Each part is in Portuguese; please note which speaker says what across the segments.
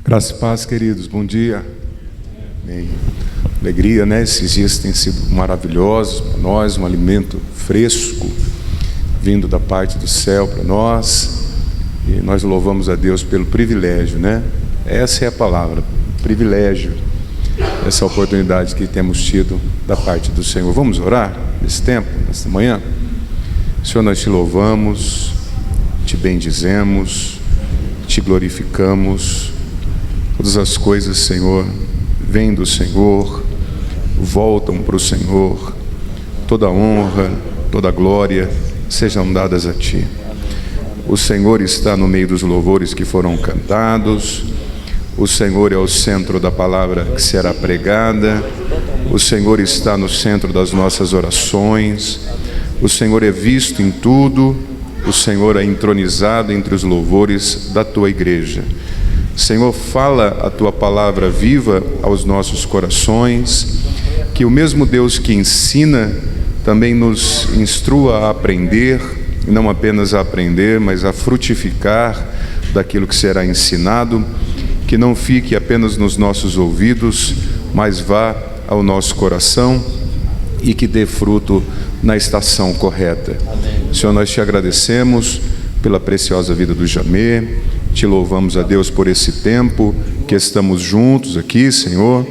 Speaker 1: Graça e paz, queridos, bom dia. Amém. Alegria, né? Esses dias têm sido maravilhosos para nós, um alimento fresco, vindo da parte do céu para nós, e nós louvamos a Deus pelo privilégio, né? Essa é a palavra, privilégio, essa oportunidade que temos tido da parte do Senhor. Vamos orar nesse tempo, nesta manhã? Senhor, nós te louvamos, te bendizemos, te glorificamos. Todas as coisas, Senhor, vêm do Senhor, voltam para o Senhor. Toda honra, toda glória sejam dadas a Ti. O Senhor está no meio dos louvores que foram cantados. O Senhor é o centro da palavra que será pregada. O Senhor está no centro das nossas orações. O Senhor é visto em tudo. O Senhor é entronizado entre os louvores da Tua igreja. Senhor, fala a Tua palavra viva aos nossos corações, que o mesmo Deus que ensina também nos instrua a aprender, e não apenas a aprender, mas a frutificar daquilo que será ensinado, que não fique apenas nos nossos ouvidos, mas vá ao nosso coração e que dê fruto na estação correta. Amém. Senhor, nós te agradecemos pela preciosa vida do Jamê. Te louvamos a Deus por esse tempo que estamos juntos aqui, Senhor,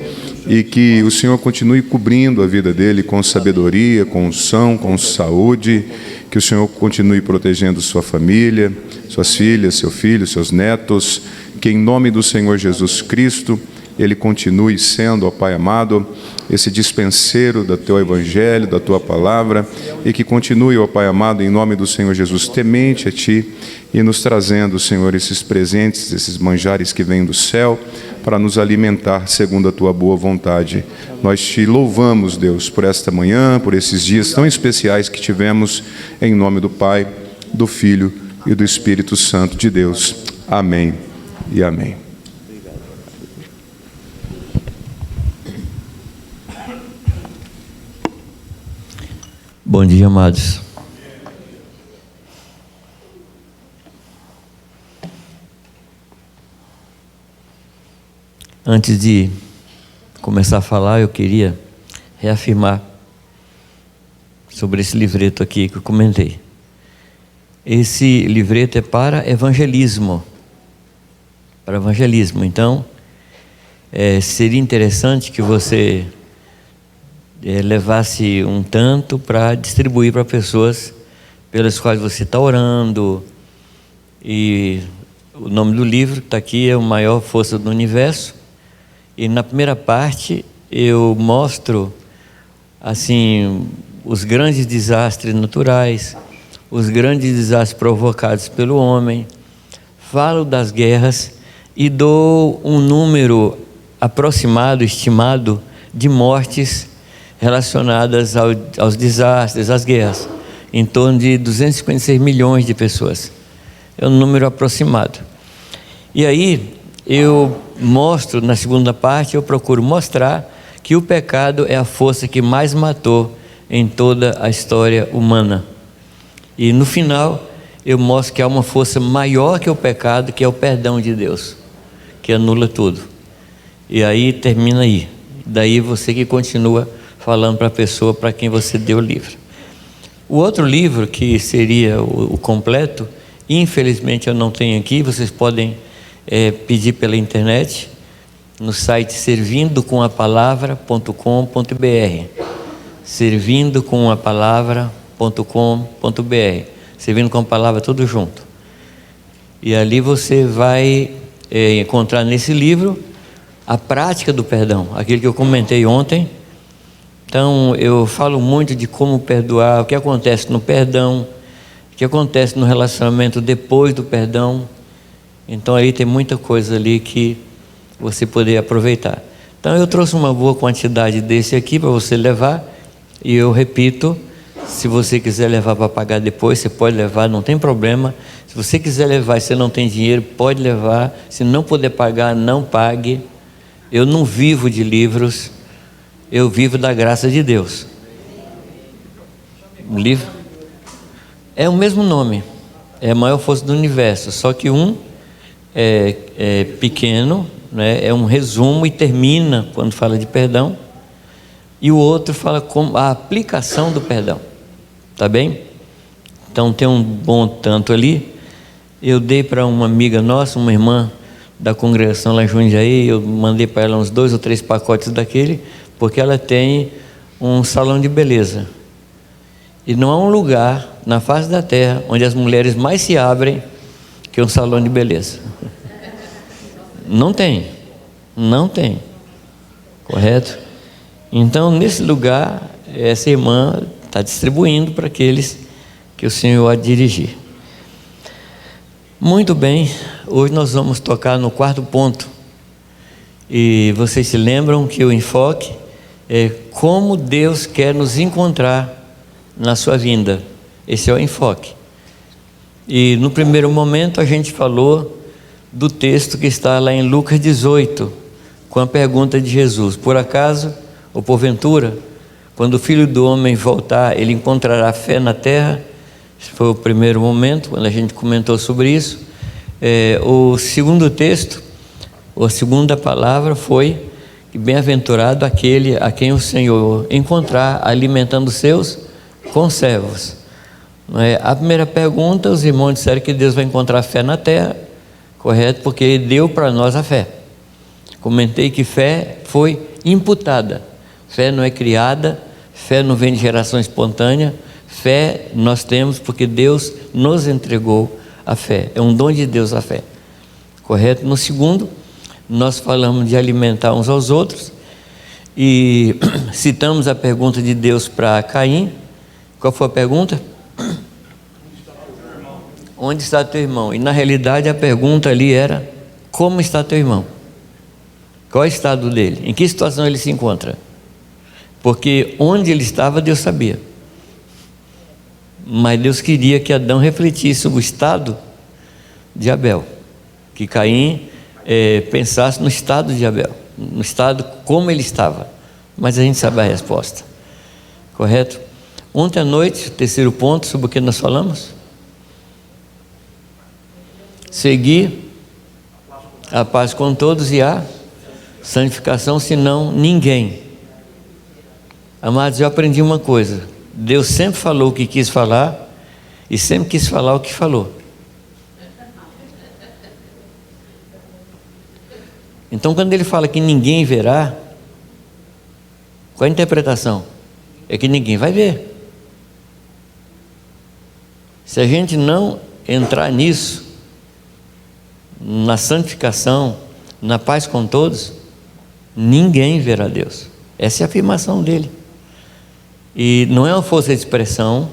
Speaker 1: e que o Senhor continue cobrindo a vida dele com sabedoria, com unção, com saúde, que o Senhor continue protegendo sua família, suas filhas, seu filho, seus netos, que em nome do Senhor Jesus Cristo, ele continue sendo, ó Pai amado, esse dispenseiro do Teu Evangelho, da Tua Palavra, e que continue, ó Pai amado, em nome do Senhor Jesus, temente a Ti, e nos trazendo, Senhor, esses presentes, esses manjares que vêm do céu, para nos alimentar segundo a Tua boa vontade. Nós Te louvamos, Deus, por esta manhã, por esses dias tão especiais que tivemos, em nome do Pai, do Filho e do Espírito Santo de Deus. Amém e amém.
Speaker 2: Bom dia, amados. Antes de começar a falar, eu queria reafirmar sobre esse livreto aqui que eu comentei. Esse livreto é para evangelismo. Para evangelismo. Então, seria interessante que você levasse um tanto para distribuir para pessoas pelas quais você está orando. E o nome do livro que está aqui é O Maior Força do Universo. E na primeira parte eu mostro assim os grandes desastres naturais, os grandes desastres provocados pelo homem, falo das guerras e dou um número aproximado, estimado, de mortes relacionadas aos desastres, às guerras, em torno de 256 milhões de pessoas. É um número aproximado. E aí, eu mostro, na segunda parte, eu procuro mostrar que o pecado é a força que mais matou em toda a história humana. E no final, eu mostro que há uma força maior que o pecado, que é o perdão de Deus, que anula tudo. E aí, termina aí. Daí, você que continua falando para a pessoa para quem você deu o livro. O outro livro, que seria o completo, infelizmente eu não tenho aqui, vocês podem pedir pela internet, no site servindocomapalavra.com.br, servindocomapalavra.com.br, servindo com a palavra tudo junto. E ali você vai encontrar nesse livro a prática do perdão, aquilo que eu comentei ontem. Então, eu falo muito de como perdoar, o que acontece no perdão, o que acontece no relacionamento depois do perdão. Então, aí tem muita coisa ali que você poder aproveitar. Então, eu trouxe uma boa quantidade desse aqui para você levar. E eu repito, se você quiser levar para pagar depois, você pode levar, não tem problema. Se você quiser levar e você não tem dinheiro, pode levar. Se não puder pagar, não pague. Eu não vivo de livros. Eu vivo da graça de Deus. O livro é o mesmo nome, é a maior força do universo, só que um é pequeno né, é um resumo e termina quando fala de perdão, e o outro fala como a aplicação do perdão, tá bem? Então tem um bom tanto ali. Eu dei para uma amiga nossa, uma irmã da congregação lá em Jundiaí, eu mandei para ela uns 2 ou 3 pacotes daquele, porque ela tem um salão de beleza, e não há um lugar na face da terra onde as mulheres mais se abrem que um salão de beleza. Não tem, correto? Então, nesse lugar, essa irmã está distribuindo para aqueles que o Senhor há de dirigir. Muito bem, hoje nós vamos tocar no 4º ponto, e vocês se lembram que o enfoque é como Deus quer nos encontrar na sua vinda. Esse é o enfoque. E no primeiro momento a gente falou do texto que está lá em Lucas 18, com a pergunta de Jesus: por acaso, ou porventura, quando o Filho do Homem voltar, ele encontrará fé na terra? Esse foi o primeiro momento, quando a gente comentou sobre isso. O segundo texto, a segunda palavra foi: bem-aventurado aquele a quem o Senhor encontrar alimentando seus conservos. A primeira pergunta, os irmãos disseram que Deus vai encontrar fé na terra, correto? Porque Ele deu para nós a fé. Comentei que fé foi imputada, fé não é criada, fé não vem de geração espontânea, fé nós temos porque Deus nos entregou a fé, é um dom de Deus a fé, correto? No segundo, nós falamos de alimentar uns aos outros, e citamos a pergunta de Deus para Caim. Qual foi a pergunta? Onde está teu irmão? E na realidade a pergunta ali era: como está teu irmão? Qual é o estado dele? Em que situação ele se encontra? Porque onde ele estava Deus sabia, mas Deus queria que Adão refletisse sobre o estado de Abel, que Caim pensasse no estado de Abel, no estado como ele estava, mas a gente sabe a resposta, correto? Ontem à noite, o terceiro ponto, sobre o que nós falamos: seguir a paz com todos e a santificação, senão ninguém. Amados, eu aprendi uma coisa: Deus sempre falou o que quis falar e sempre quis falar o que falou. Então, quando Ele fala que ninguém verá, qual a interpretação? É que ninguém vai ver. Se a gente não entrar nisso, na santificação, na paz com todos, ninguém verá Deus. Essa é a afirmação dele. E não é uma força de expressão,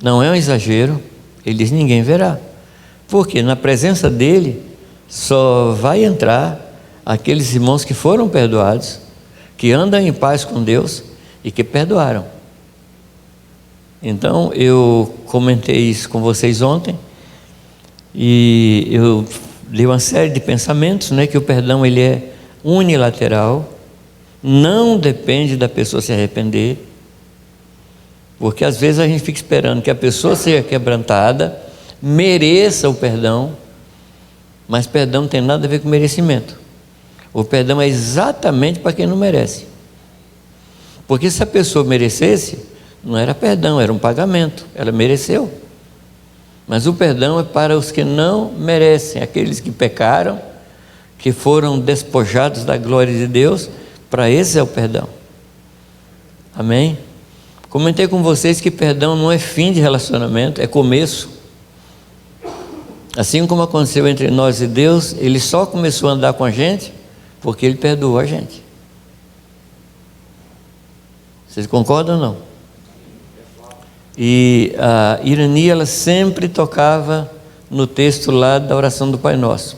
Speaker 2: não é um exagero. Ele diz: ninguém verá. Porque na presença dele só vai entrar aqueles irmãos que foram perdoados, que andam em paz com Deus e que perdoaram. Então eu comentei isso com vocês ontem, e eu dei uma série de pensamentos, que o perdão ele é unilateral, não depende da pessoa se arrepender, porque às vezes a gente fica esperando que a pessoa seja quebrantada, mereça o perdão, mas perdão não tem nada a ver com merecimento. O perdão é exatamente para quem não merece, porque se a pessoa merecesse, não era perdão, era um pagamento, ela mereceu. Mas o perdão é para os que não merecem, aqueles que pecaram, que foram despojados da glória de Deus. Para esse é o perdão. Amém? Comentei com vocês que perdão não é fim de relacionamento, é começo. Assim como aconteceu entre nós e Deus, Ele só começou a andar com a gente porque Ele perdoou a gente. Vocês concordam ou não? E a Irani, ela sempre tocava no texto lá da oração do Pai Nosso: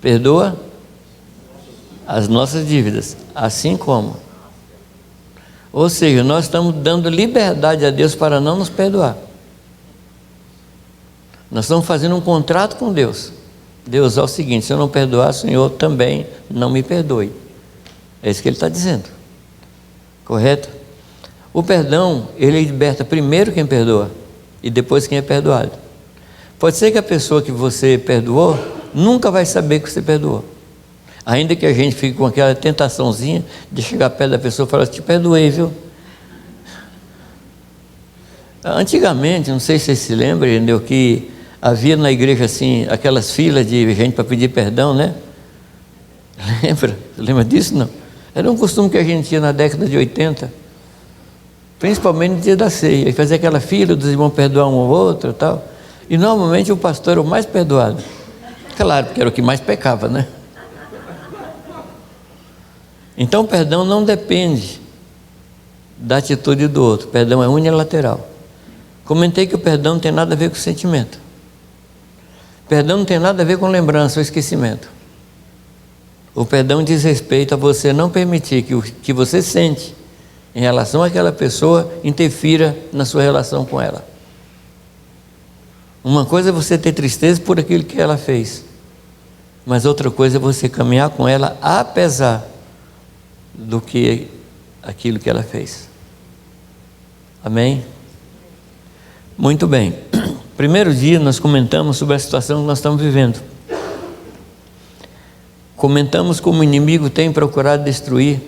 Speaker 2: perdoa as nossas dívidas, assim como. Ou seja, nós estamos dando liberdade a Deus para não nos perdoar. Nós estamos fazendo um contrato com Deus. Deus, é o seguinte: se eu não perdoar, o Senhor também não me perdoe. É isso que Ele está dizendo, correto? O perdão, ele liberta primeiro quem perdoa e depois quem é perdoado. Pode ser que a pessoa que você perdoou nunca vai saber que você perdoou. Ainda que a gente fique com aquela tentaçãozinha de chegar perto da pessoa e falar: te perdoei, viu? Antigamente, não sei se vocês se lembram, entendeu, que havia na igreja assim, aquelas filas de gente para pedir perdão, né? Lembra disso? Não? Era um costume que a gente tinha na década de 80, principalmente no dia da ceia, fazer aquela fila dos irmãos perdoar um ao outro e tal. E normalmente o pastor era o mais perdoado. Claro, porque era o que mais pecava, né? Então o perdão não depende da atitude do outro, o perdão é unilateral. Comentei que o perdão não tem nada a ver com sentimento. Perdão não tem nada a ver com lembrança ou esquecimento. O perdão diz respeito a você não permitir que o que você sente em relação àquela pessoa interfira na sua relação com ela. Uma coisa é você ter tristeza por aquilo que ela fez, mas outra coisa é você caminhar com ela apesar do que aquilo que ela fez. Amém? Muito bem. Primeiro dia nós comentamos sobre a situação que nós estamos vivendo. Comentamos como o inimigo tem procurado destruir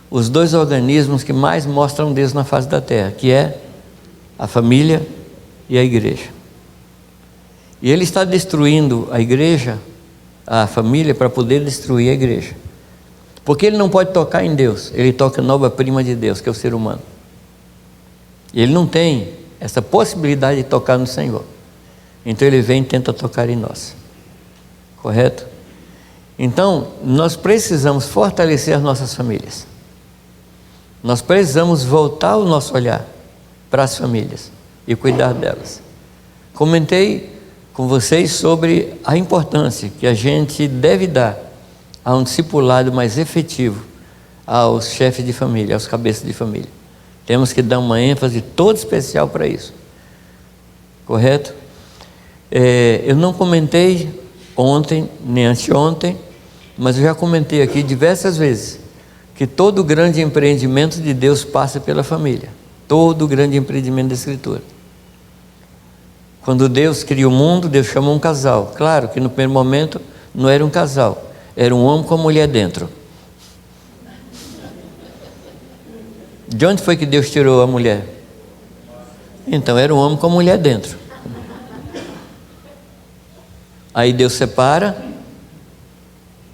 Speaker 2: os dois organismos que mais mostram Deus na face da terra, que é a família e a igreja. E ele está destruindo a igreja, a família, para poder destruir a igreja. Porque ele não pode tocar em Deus, ele toca na obra-prima de Deus, que é o ser humano. E ele não tem essa possibilidade de tocar no Senhor. Então ele vem e tenta tocar em nós. Correto? Então, nós precisamos fortalecer as nossas famílias. Nós precisamos voltar o nosso olhar para as famílias e cuidar delas. Comentei com vocês sobre a importância que a gente deve dar a um discipulado mais efetivo aos chefes de família, aos cabeças de família. Temos que dar uma ênfase toda especial para isso. Correto? Eu não comentei ontem, nem anteontem, mas eu já comentei aqui diversas vezes que todo grande empreendimento de Deus passa pela família. Todo grande empreendimento da Escritura. Quando Deus cria o mundo, Deus chamou um casal. Claro que no primeiro momento não era um casal, era um homem com a mulher dentro. De onde foi que Deus tirou a mulher? Então era um homem com a mulher dentro. Aí Deus separa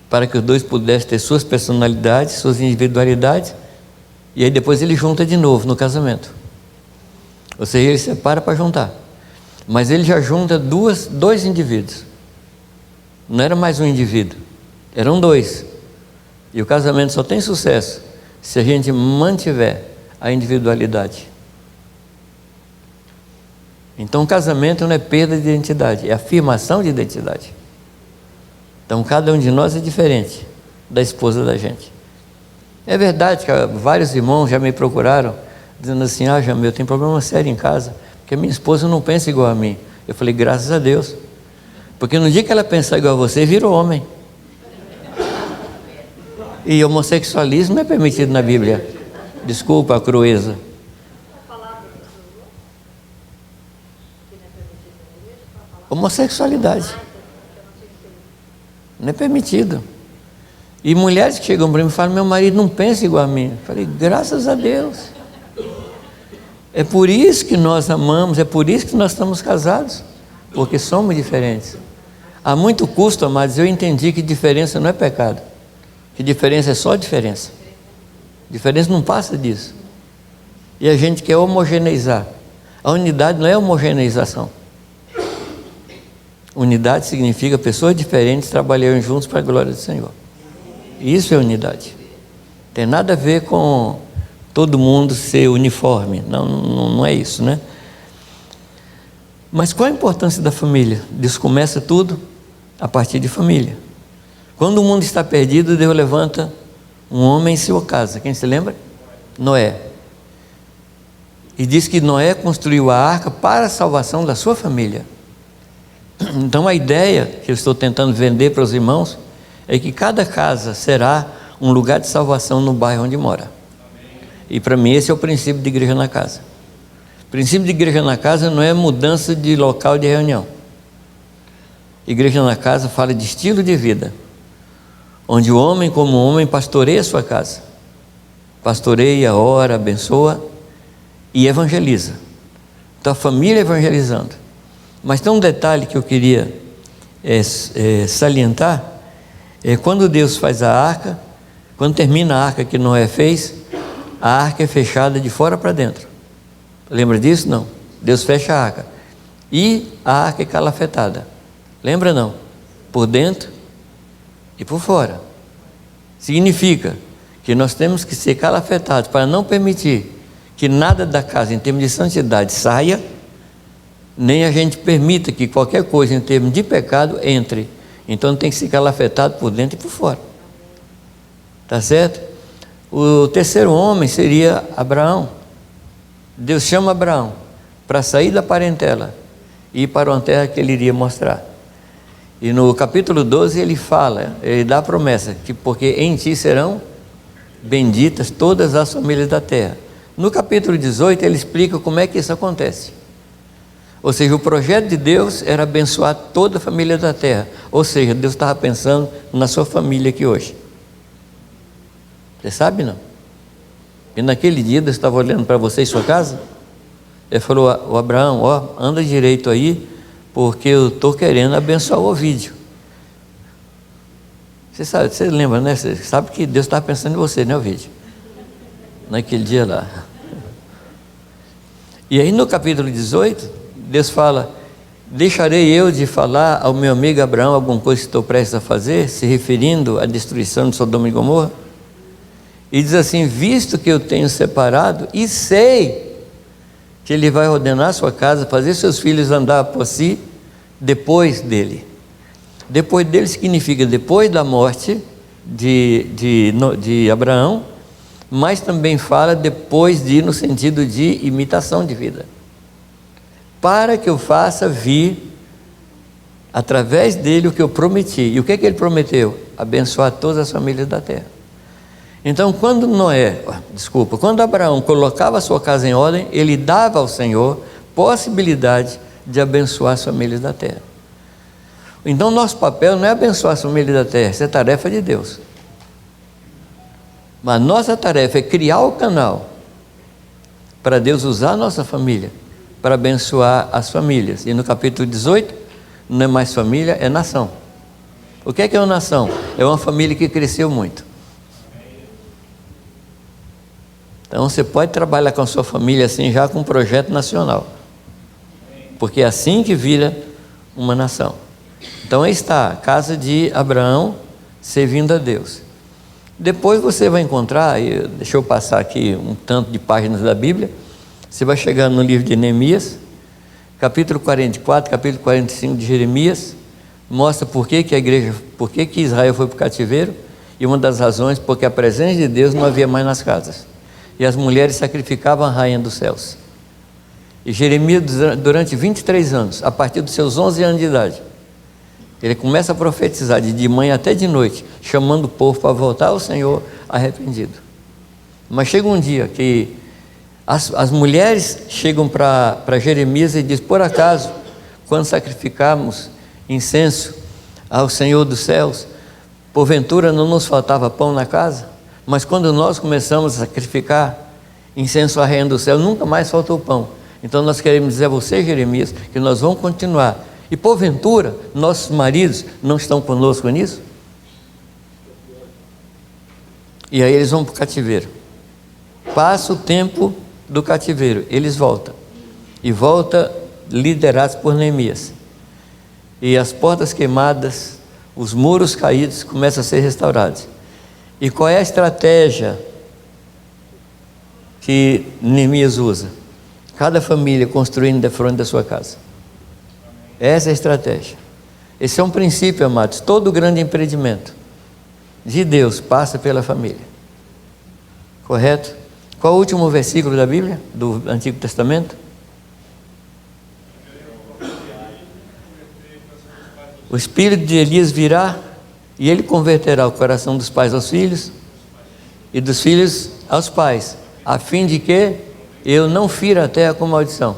Speaker 2: para que os dois pudessem ter suas personalidades, suas individualidades, e aí depois ele junta de novo no casamento. Ou seja, ele separa para juntar, mas ele já junta dois indivíduos. Não era mais um indivíduo, eram dois. E o casamento só tem sucesso se a gente mantiver a individualidade. Então o casamento não é perda de identidade, é afirmação de identidade. Então cada um de nós é diferente da esposa da gente. É verdade que vários irmãos já me procuraram dizendo assim: Jamil, eu tenho problema sério em casa, porque minha esposa não pensa igual a mim. Eu falei: graças a Deus, porque no dia que ela pensar igual a você, virou homem. E homossexualismo não é permitido na Bíblia. Desculpa a crueza. Homossexualidade não é permitido. E mulheres que chegam para mim e falam: meu marido não pensa igual a mim. Eu falei: graças a Deus. É por isso que nós amamos, é por isso que nós estamos casados, porque somos diferentes. Há muito custo, amados, eu entendi que diferença não é pecado, que diferença é só diferença. Diferença não passa disso. E a gente quer homogeneizar. A unidade não é homogeneização. Unidade significa pessoas diferentes trabalhando juntos para a glória do Senhor. Isso é unidade. Tem nada a ver com todo mundo ser uniforme. Não é isso, né? Mas qual a importância da família? Deus começa tudo a partir de família. Quando o mundo está perdido, Deus levanta um homem em sua casa. Quem se lembra? Noé. E diz que Noé construiu a arca para a salvação da sua família. Então a ideia que eu estou tentando vender para os irmãos é que cada casa será um lugar de salvação no bairro onde mora. E para mim esse é o princípio de igreja na casa. O princípio de igreja na casa não é mudança de local de reunião. Igreja na Casa fala de estilo de vida, onde o homem como homem pastoreia a sua casa, pastoreia, ora, abençoa e evangeliza. Então a família evangelizando. Mas tem um detalhe que eu queria salientar, quando Deus faz a arca, quando termina a arca que Noé fez, a arca é fechada de fora para dentro. Lembra disso? Não. Deus fecha a arca e a arca é calafetada. Lembra não? Por dentro e por fora. Significa que nós temos que ser calafetados para não permitir que nada da casa em termos de santidade saia, nem a gente permita que qualquer coisa em termos de pecado entre. Então tem que ser calafetado por dentro e por fora. Tá certo? O terceiro homem seria Abraão. Deus chama Abraão para sair da parentela e ir para uma terra que ele iria mostrar. E no capítulo 12 ele fala, ele dá a promessa, que porque em ti serão benditas todas as famílias da terra. No capítulo 18 ele explica como é que isso acontece. Ou seja, o projeto de Deus era abençoar toda a família da terra. Ou seja, Deus estava pensando na sua família aqui hoje. Você sabe não? E naquele dia Deus estava olhando para você e sua casa. Ele falou, o Abraão, anda direito aí, porque eu estou querendo abençoar o Ovídio. Você lembra, né? Você sabe que Deus estava pensando em você, né, Ovídio? Naquele dia lá. E aí no capítulo 18, Deus fala, deixarei eu de falar ao meu amigo Abraão alguma coisa que estou prestes a fazer, se referindo à destruição de Sodoma e Gomorra? E diz assim, visto que eu tenho separado e sei que ele vai ordenar sua casa, fazer seus filhos andar por si, depois dele. Depois dele significa depois da morte de Abraão, mas também fala depois de, no sentido de imitação de vida. Para que eu faça vir, através dele, o que eu prometi. E o que ele prometeu? Abençoar todas as famílias da terra. Então, quando Abraão colocava a sua casa em ordem, ele dava ao Senhor possibilidade de abençoar as famílias da terra. Então, nosso papel não é abençoar as famílias da terra, isso é tarefa de Deus. Mas nossa tarefa é criar o canal para Deus usar a nossa família para abençoar as famílias. E no capítulo 18, não é mais família, é nação. O que é uma nação? É uma família que cresceu muito. Então você pode trabalhar com a sua família assim, já com um projeto nacional, porque é assim que vira uma nação. Então aí está a casa de Abraão servindo a Deus. Depois você vai encontrar, deixa eu passar aqui um tanto de páginas da Bíblia, você vai chegar no livro de Neemias, capítulo 44, capítulo 45 de Jeremias, mostra por que Israel foi para o cativeiro, e uma das razões, porque a presença de Deus não havia mais nas casas. E as mulheres sacrificavam a rainha dos céus. E Jeremias, durante 23 anos, a partir dos seus 11 anos de idade, ele começa a profetizar de manhã até de noite, chamando o povo para voltar ao Senhor arrependido. Mas chega um dia que as mulheres chegam para Jeremias e dizem, por acaso, quando sacrificamos incenso ao Senhor dos céus, porventura não nos faltava pão na casa? Mas quando nós começamos a sacrificar incenso à rainha do céu, nunca mais faltou pão. Então nós queremos dizer a você, Jeremias, que nós vamos continuar. E porventura, nossos maridos não estão conosco nisso? E aí eles vão para o cativeiro. Passa o tempo do cativeiro, eles voltam. E voltam liderados por Neemias. E as portas queimadas, os muros caídos começam a ser restaurados. E qual é a estratégia que Neemias usa? Cada família construindo de frente da sua casa. Essa é a estratégia. Esse é um princípio, amados. Todo grande empreendimento de Deus passa pela família. Correto? Qual é o último versículo da Bíblia, do Antigo Testamento? O espírito de Elias virá e ele converterá o coração dos pais aos filhos e dos filhos aos pais, a fim de que eu não fira a terra com maldição.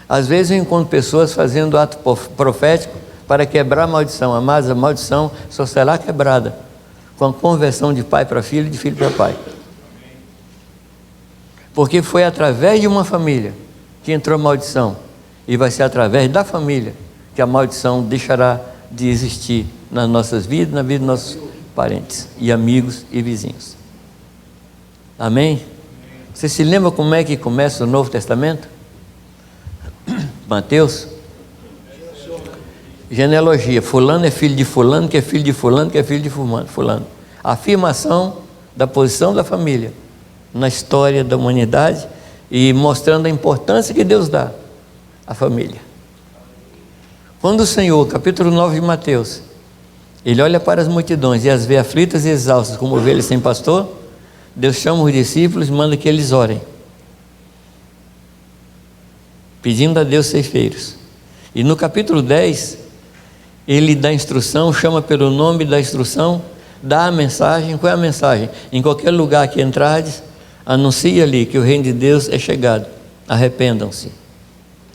Speaker 2: Às vezes eu encontro pessoas fazendo ato profético para quebrar a maldição. Amados, a maldição só será quebrada com a conversão de pai para filho e de filho para pai. Porque foi através de uma família que entrou a maldição, e vai ser através da família que a maldição deixará de existir nas nossas vidas, na vida dos nossos parentes e amigos e vizinhos. Amém? Você se lembra como é que começa o Novo Testamento? Mateus? Genealogia. Fulano é filho de fulano, que é filho de fulano, que é filho de fulano. Afirmação da posição da família na história da humanidade e mostrando a importância que Deus dá à família. Quando o Senhor, capítulo 9 de Mateus, ele olha para as multidões e as vê aflitas e exaustas como ovelhas sem pastor, Deus chama os discípulos e manda que eles orem, pedindo a Deus ceifeiros. E no capítulo 10, ele dá instrução, chama pelo nome da instrução, dá a mensagem. Qual é a mensagem? Em qualquer lugar que entrardes, anuncie ali que o reino de Deus é chegado, arrependam-se.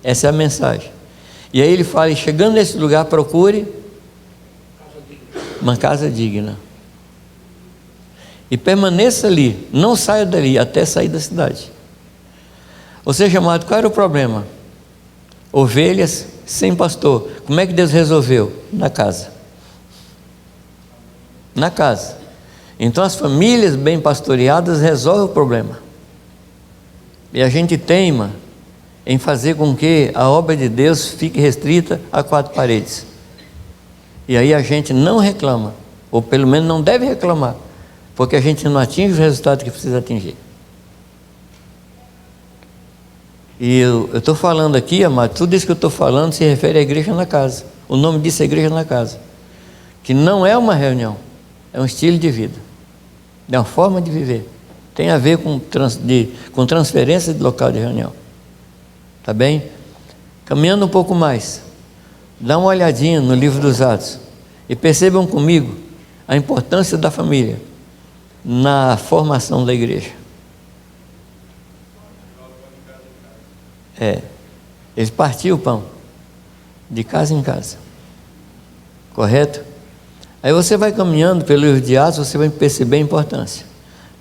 Speaker 2: Essa é a mensagem. E aí ele fala, e chegando nesse lugar, procure uma casa digna. E permaneça ali, não saia dali até sair da cidade. Ou seja, amado, qual era o problema? Ovelhas sem pastor. Como é que Deus resolveu? Na casa. Na casa. Então as famílias bem pastoreadas resolvem o problema. E a gente teima em fazer com que a obra de Deus fique restrita a 4 paredes. E aí a gente não reclama, ou pelo menos não deve reclamar, porque a gente não atinge os resultados que precisa atingir. E eu estou falando aqui, amado, tudo isso que eu estou falando se refere à igreja na casa. O nome disso é igreja na casa, que não é uma reunião, é um estilo de vida, é uma forma de viver, tem a ver com transferência de local de reunião. Tá bem? Caminhando um pouco mais, dá uma olhadinha no livro dos Atos e percebam comigo a importância da família na formação da igreja. Eles partiam o pão de casa em casa, correto? Aí você vai caminhando pelo livro de Atos, você vai perceber a importância.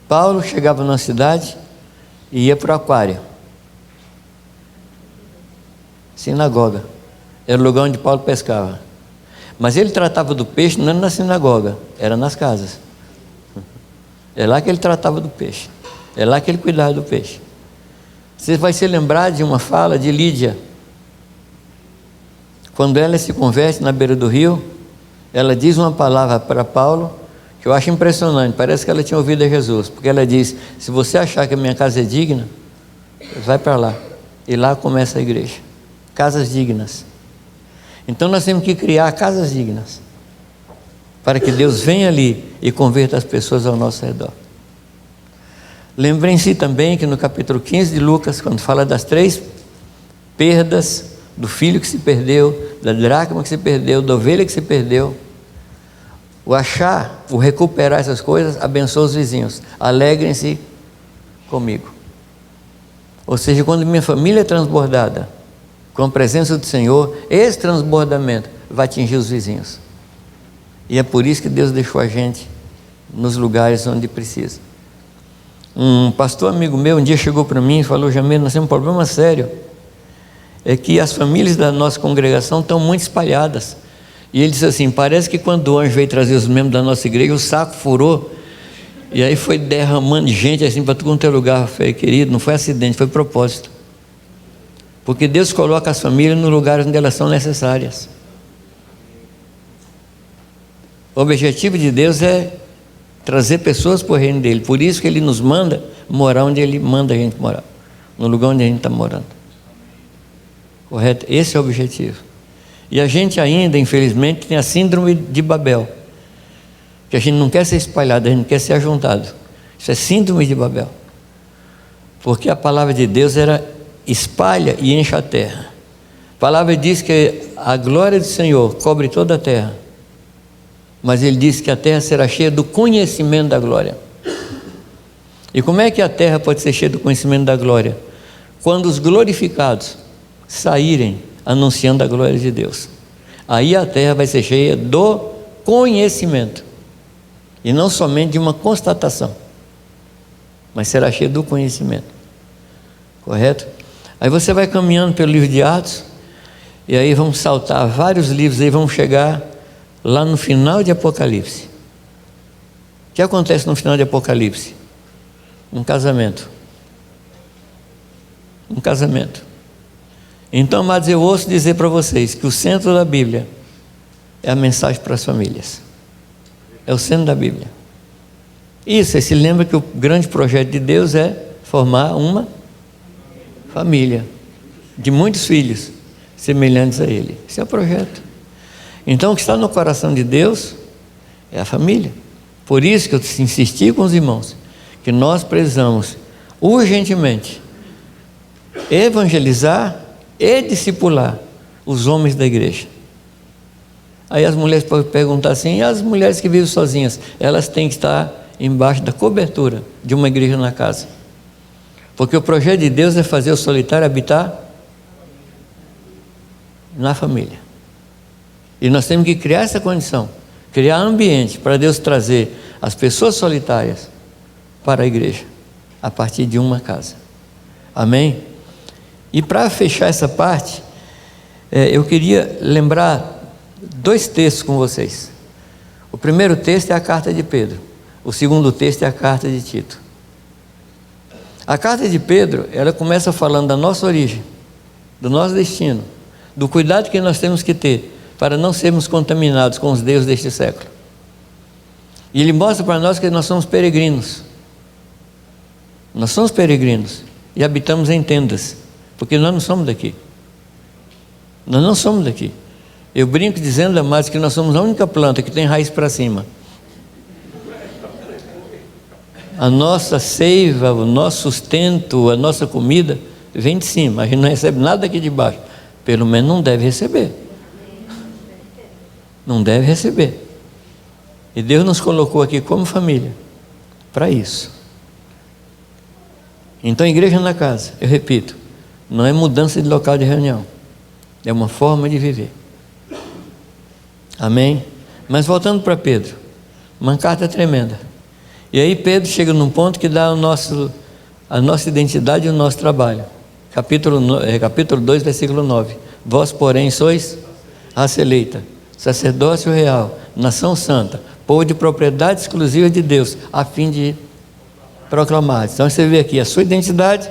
Speaker 2: Paulo chegava numa cidade e ia para o aquário, sinagoga, era o lugar onde Paulo pescava, mas ele tratava do peixe não era na sinagoga, era nas casas. É lá que ele tratava do peixe, é lá que ele cuidava do peixe. Você vai se lembrar de uma fala de Lídia, quando ela se converte na beira do rio, ela diz uma palavra para Paulo que eu acho impressionante, parece que ela tinha ouvido a Jesus, porque ela diz, se você achar que a minha casa é digna, vai para lá, e lá começa a igreja. Casas dignas. Então nós temos que criar casas dignas, para que Deus venha ali e converta as pessoas ao nosso redor. Lembrem-se também que no capítulo 15 de Lucas, quando fala das 3 perdas, do filho que se perdeu, da dracma que se perdeu, da ovelha que se perdeu, o achar, o recuperar essas coisas, abençoa os vizinhos, alegrem-se comigo. Ou seja, quando minha família é transbordada com a presença do Senhor, esse transbordamento vai atingir os vizinhos. E é por isso que Deus deixou a gente nos lugares onde precisa. Um pastor amigo meu um dia chegou para mim e falou, Jamil, nós temos um problema sério, é que as famílias da nossa congregação estão muito espalhadas. E ele disse assim, parece que quando o anjo veio trazer os membros da nossa igreja, o saco furou, e aí foi derramando gente assim para tudo quanto é lugar. Eu falei, querido, não foi acidente, foi propósito, porque Deus coloca as famílias no lugar onde elas são necessárias. O objetivo de Deus é trazer pessoas para o reino dele, por isso que ele nos manda morar onde ele manda a gente morar, no lugar onde a gente está morando, correto? Esse é o objetivo. E a gente ainda, infelizmente, tem a síndrome de Babel, que a gente não quer ser espalhado, a gente quer ser ajuntado. Isso é síndrome de Babel, porque a palavra de Deus era espalha e enche a terra. A palavra diz que a glória do Senhor cobre toda a terra, mas ele diz que a terra será cheia do conhecimento da glória. E como é que a terra pode ser cheia do conhecimento da glória? Quando os glorificados saírem anunciando a glória de Deus. Aí a terra vai ser cheia do conhecimento, e não somente de uma constatação, mas será cheia do conhecimento. Correto? Aí você vai caminhando pelo livro de Atos, e aí vamos saltar vários livros, aí vamos chegar lá no final de Apocalipse. O que acontece no final de Apocalipse? Um casamento. Um casamento. Então, amados, eu ouço dizer para vocês que o centro da Bíblia é a mensagem para as famílias. É o centro da Bíblia. Isso, aí se lembra que o grande projeto de Deus é formar uma família de muitos filhos semelhantes a Ele. Esse é o projeto. Então, o que está no coração de Deus é a família. Por isso que eu insisti com os irmãos que nós precisamos urgentemente evangelizar e discipular os homens da igreja. Aí as mulheres podem perguntar assim: e as mulheres que vivem sozinhas, elas têm que estar embaixo da cobertura de uma igreja na casa, porque o projeto de Deus é fazer o solitário habitar na família. E nós temos que criar essa condição, criar ambiente para Deus trazer as pessoas solitárias para a igreja, a partir de uma casa. Amém? E para fechar essa parte, eu queria lembrar 2 textos com vocês. O primeiro texto é a carta de Pedro. O segundo texto é a carta de Tito. A carta de Pedro, ela começa falando da nossa origem, do nosso destino, do cuidado que nós temos que ter para não sermos contaminados com os deuses deste século. E ele mostra para nós que nós somos peregrinos. Nós somos peregrinos e habitamos em tendas, porque nós não somos daqui. Nós não somos daqui. Eu brinco dizendo, amados, que nós somos a única planta que tem raiz para cima. A nossa seiva, o nosso sustento, a nossa comida vem de cima. A gente não recebe nada aqui de baixo. Pelo menos não deve receber. Não deve receber. E Deus nos colocou aqui como família para isso. Então, igreja na casa, eu repito, não é mudança de local de reunião, é uma forma de viver. Amém? Mas voltando para Pedro, uma carta tremenda. E aí Pedro chega num ponto que dá a nossa identidade e o nosso trabalho. Capítulo 2, versículo 9. Vós, porém, sois raça eleita, sacerdócio real, nação santa, povo de propriedade exclusiva de Deus, a fim de proclamar. Então você vê aqui a sua identidade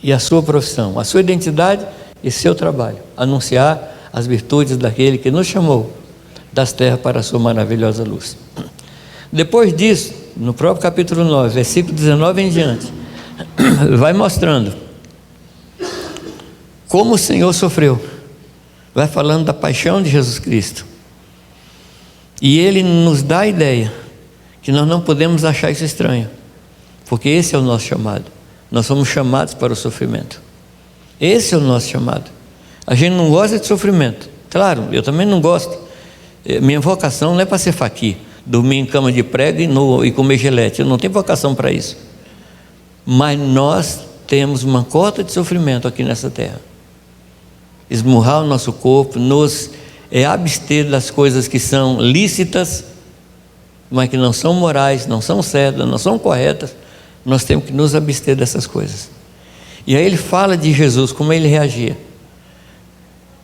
Speaker 2: e a sua profissão, a sua identidade e seu trabalho, anunciar as virtudes daquele que nos chamou das terras para a sua maravilhosa luz. Depois disso, no próprio capítulo 9, versículo 19 em diante, vai mostrando como o Senhor sofreu, vai falando da paixão de Jesus Cristo, e Ele nos dá a ideia que nós não podemos achar isso estranho, porque esse é o nosso chamado. Nós somos chamados para o sofrimento. Esse é o nosso chamado. A gente não gosta de sofrimento, claro, eu também não gosto. Minha vocação não é para ser faqui, dormir em cama de prego e comer gelete. Eu não tenho vocação para isso. Mas nós temos uma cota de sofrimento aqui nessa terra. Esmurrar o nosso corpo, nos abster das coisas que são lícitas, mas que não são morais, não são certas, não são corretas. Nós temos que nos abster dessas coisas. E aí ele fala de Jesus, como ele reagia.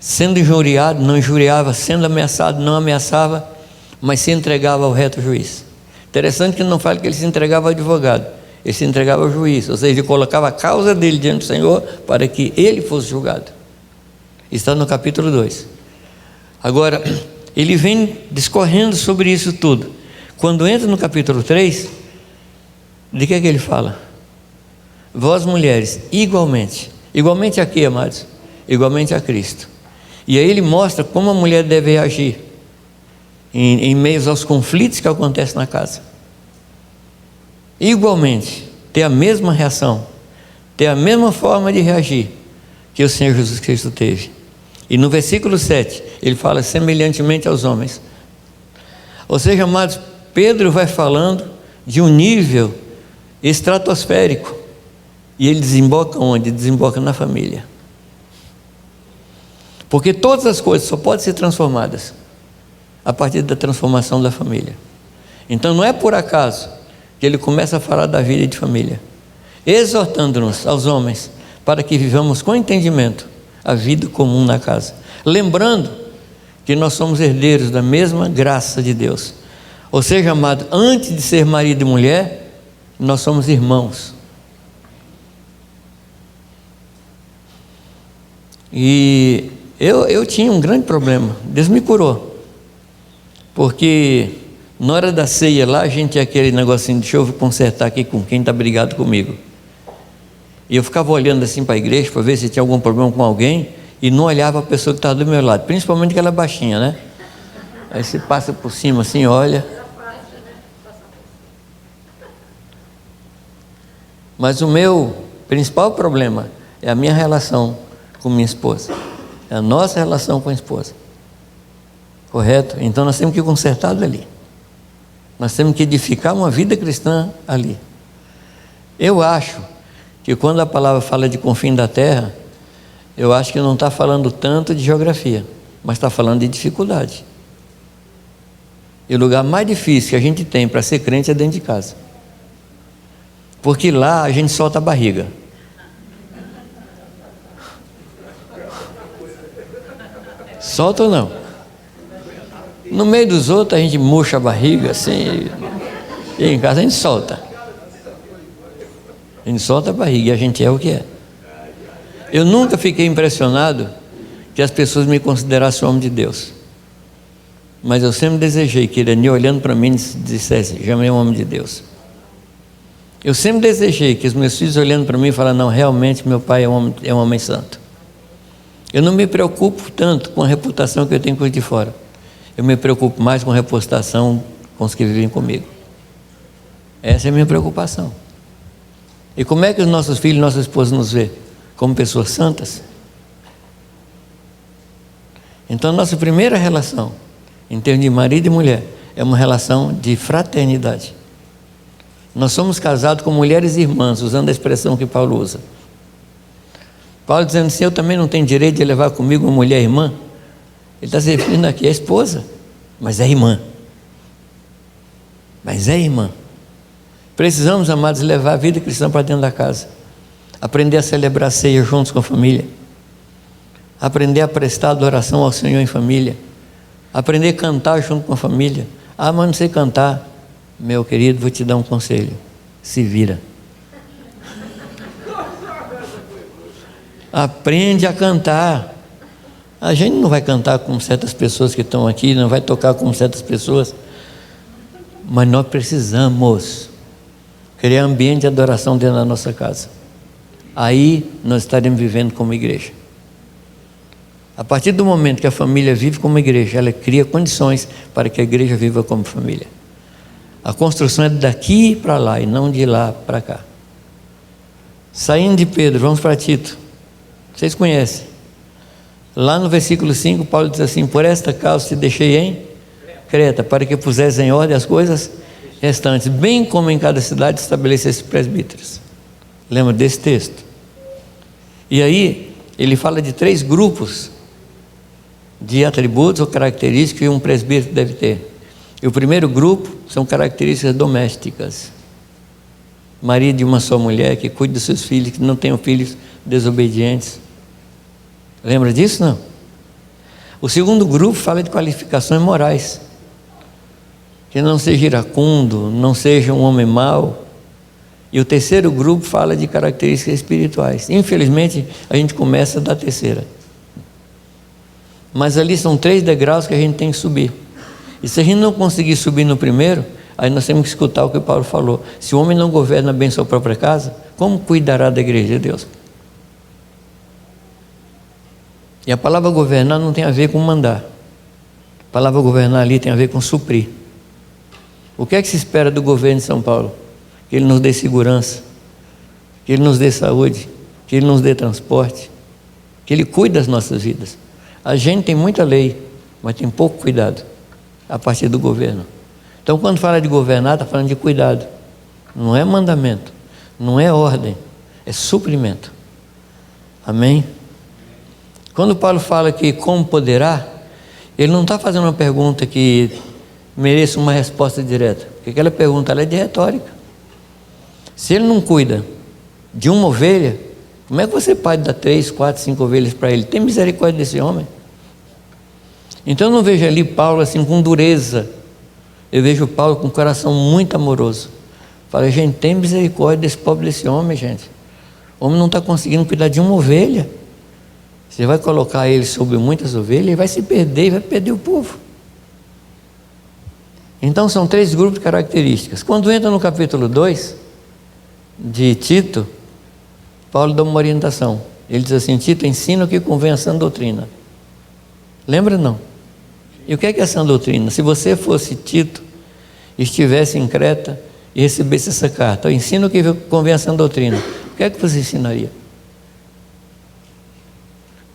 Speaker 2: Sendo injuriado, não injuriava, sendo ameaçado, não ameaçava, mas se entregava ao reto juiz. Interessante que não fala que ele se entregava ao advogado, ele se entregava ao juiz, ou seja, ele colocava a causa dele diante do Senhor para que ele fosse julgado. Está no capítulo 2. Agora, ele vem discorrendo sobre isso tudo. Quando entra no capítulo 3, de que ele fala? Vós mulheres, igualmente a quê, amados? Igualmente a Cristo. E aí ele mostra como a mulher deve agir em meio aos conflitos que acontecem na casa. Igualmente, ter a mesma reação, ter a mesma forma de reagir que o Senhor Jesus Cristo teve. E no versículo 7, ele fala semelhantemente aos homens. Ou seja, amados, Pedro vai falando de um nível estratosférico. E ele desemboca onde? Desemboca na família. Porque todas as coisas só podem ser transformadas a partir da transformação da família. Então não é por acaso que ele começa a falar da vida de família, exortando-nos aos homens para que vivamos com entendimento a vida comum na casa, lembrando que nós somos herdeiros da mesma graça de Deus. Ou seja, amado, antes de ser marido e mulher, nós somos irmãos. E eu tinha um grande problema. Deus me curou, porque na hora da ceia lá, a gente tinha aquele negocinho, deixa eu consertar aqui com quem está brigado comigo. E eu ficava olhando assim para a igreja para ver se tinha algum problema com alguém, e não olhava a pessoa que estava do meu lado, principalmente aquela baixinha, né? Aí você passa por cima assim, olha. Mas o meu principal problema é a minha relação com minha esposa, é a nossa relação com a esposa, correto? Então nós temos que consertar ali, nós temos que edificar uma vida cristã ali. Eu acho que quando a palavra fala de confim da terra, eu acho que não está falando tanto de geografia, mas está falando de dificuldade. E o lugar mais difícil que a gente tem para ser crente é dentro de casa, porque lá a gente solta a barriga. Solta ou não? No meio dos outros a gente murcha a barriga assim, e em casa a gente solta. A gente solta a barriga e a gente é o que é. Eu nunca fiquei impressionado que as pessoas me considerassem homem de Deus, mas eu sempre desejei que ele, olhando para mim, dissesse: já é um homem de Deus. Eu sempre desejei que os meus filhos, olhando para mim, falassem: não, realmente meu pai é um homem santo. Eu não me preocupo tanto com a reputação que eu tenho com os de fora, eu me preocupo mais com a reputação com os que vivem comigo. Essa é a minha preocupação. E como é que os nossos filhos e nossas esposas nos vê? Como pessoas santas? Então, nossa primeira relação, em termos de marido e mulher, é uma relação de fraternidade. Nós somos casados com mulheres irmãs, usando a expressão que Paulo usa. Paulo dizendo assim: eu também não tenho direito de levar comigo uma mulher irmã. Ele está se referindo aqui à esposa, mas é irmã. Mas é irmã. Precisamos, amados, levar a vida cristã para dentro da casa, aprender a celebrar a ceia juntos com a família, aprender a prestar adoração ao Senhor em família, aprender a cantar junto com a família. Ah, mas não sei cantar. Meu querido, vou te dar um conselho: se vira. Aprende a cantar. A gente não vai cantar como certas pessoas que estão aqui, não vai tocar como certas pessoas, mas nós precisamos criar ambiente de adoração dentro da nossa casa. Aí nós estaremos vivendo como igreja. A partir do momento que a família vive como igreja, ela cria condições para que a igreja viva como família. A construção é daqui para lá e não de lá para cá. Saindo de Pedro, vamos para Tito. Vocês conhecem. Lá no versículo 5, Paulo diz assim: por esta causa te deixei em Creta, para que pusesse em ordem as coisas restantes, bem como em cada cidade estabelecesse presbíteros. Lembra desse texto? E aí ele fala de 3 grupos de atributos ou características que um presbítero deve ter. E o primeiro grupo são características domésticas. Marido de uma só mulher, que cuide dos seus filhos, que não tenham filhos desobedientes. Lembra disso? Não? O segundo grupo fala de qualificações morais, que não seja iracundo, não seja um homem mau. E o terceiro grupo fala de características espirituais. Infelizmente a gente começa da terceira, mas ali são 3 degraus que a gente tem que subir. E se a gente não conseguir subir no primeiro, aí nós temos que escutar o que Paulo falou: se o homem não governa bem sua própria casa, como cuidará da igreja de Deus? E a palavra governar não tem a ver com mandar. A palavra governar ali tem a ver com suprir. O que é que se espera do governo de São Paulo? Que ele nos dê segurança, que ele nos dê saúde, que ele nos dê transporte, que ele cuide das nossas vidas. A gente tem muita lei, mas tem pouco cuidado a partir do governo. Então, quando fala de governar, está falando de cuidado. Não é mandamento, não é ordem, é suprimento. Amém? Quando Paulo fala que como poderá, ele não está fazendo uma pergunta que mereça uma resposta direta, porque aquela pergunta ela é de retórica. Se ele não cuida de uma ovelha, como é que você pode dar 3, 4, 5 ovelhas para ele? Tem misericórdia desse homem. Então eu não vejo ali Paulo assim com dureza, eu vejo Paulo com um coração muito amoroso. Fala, gente, tem misericórdia desse pobre desse homem, gente. O homem não está conseguindo cuidar de uma ovelha. Você vai colocar ele sobre muitas ovelhas, ele vai se perder e vai perder o povo. Então são 3 grupos de características. Quando entra no capítulo 2 de Tito, Paulo dá uma orientação. Ele diz assim: Tito, ensina o que convém a sã doutrina. Lembra não? E o que é a sã doutrina? Se você fosse Tito, estivesse em Creta e recebesse essa carta, ensina o que convém a sã doutrina, o que é que você ensinaria?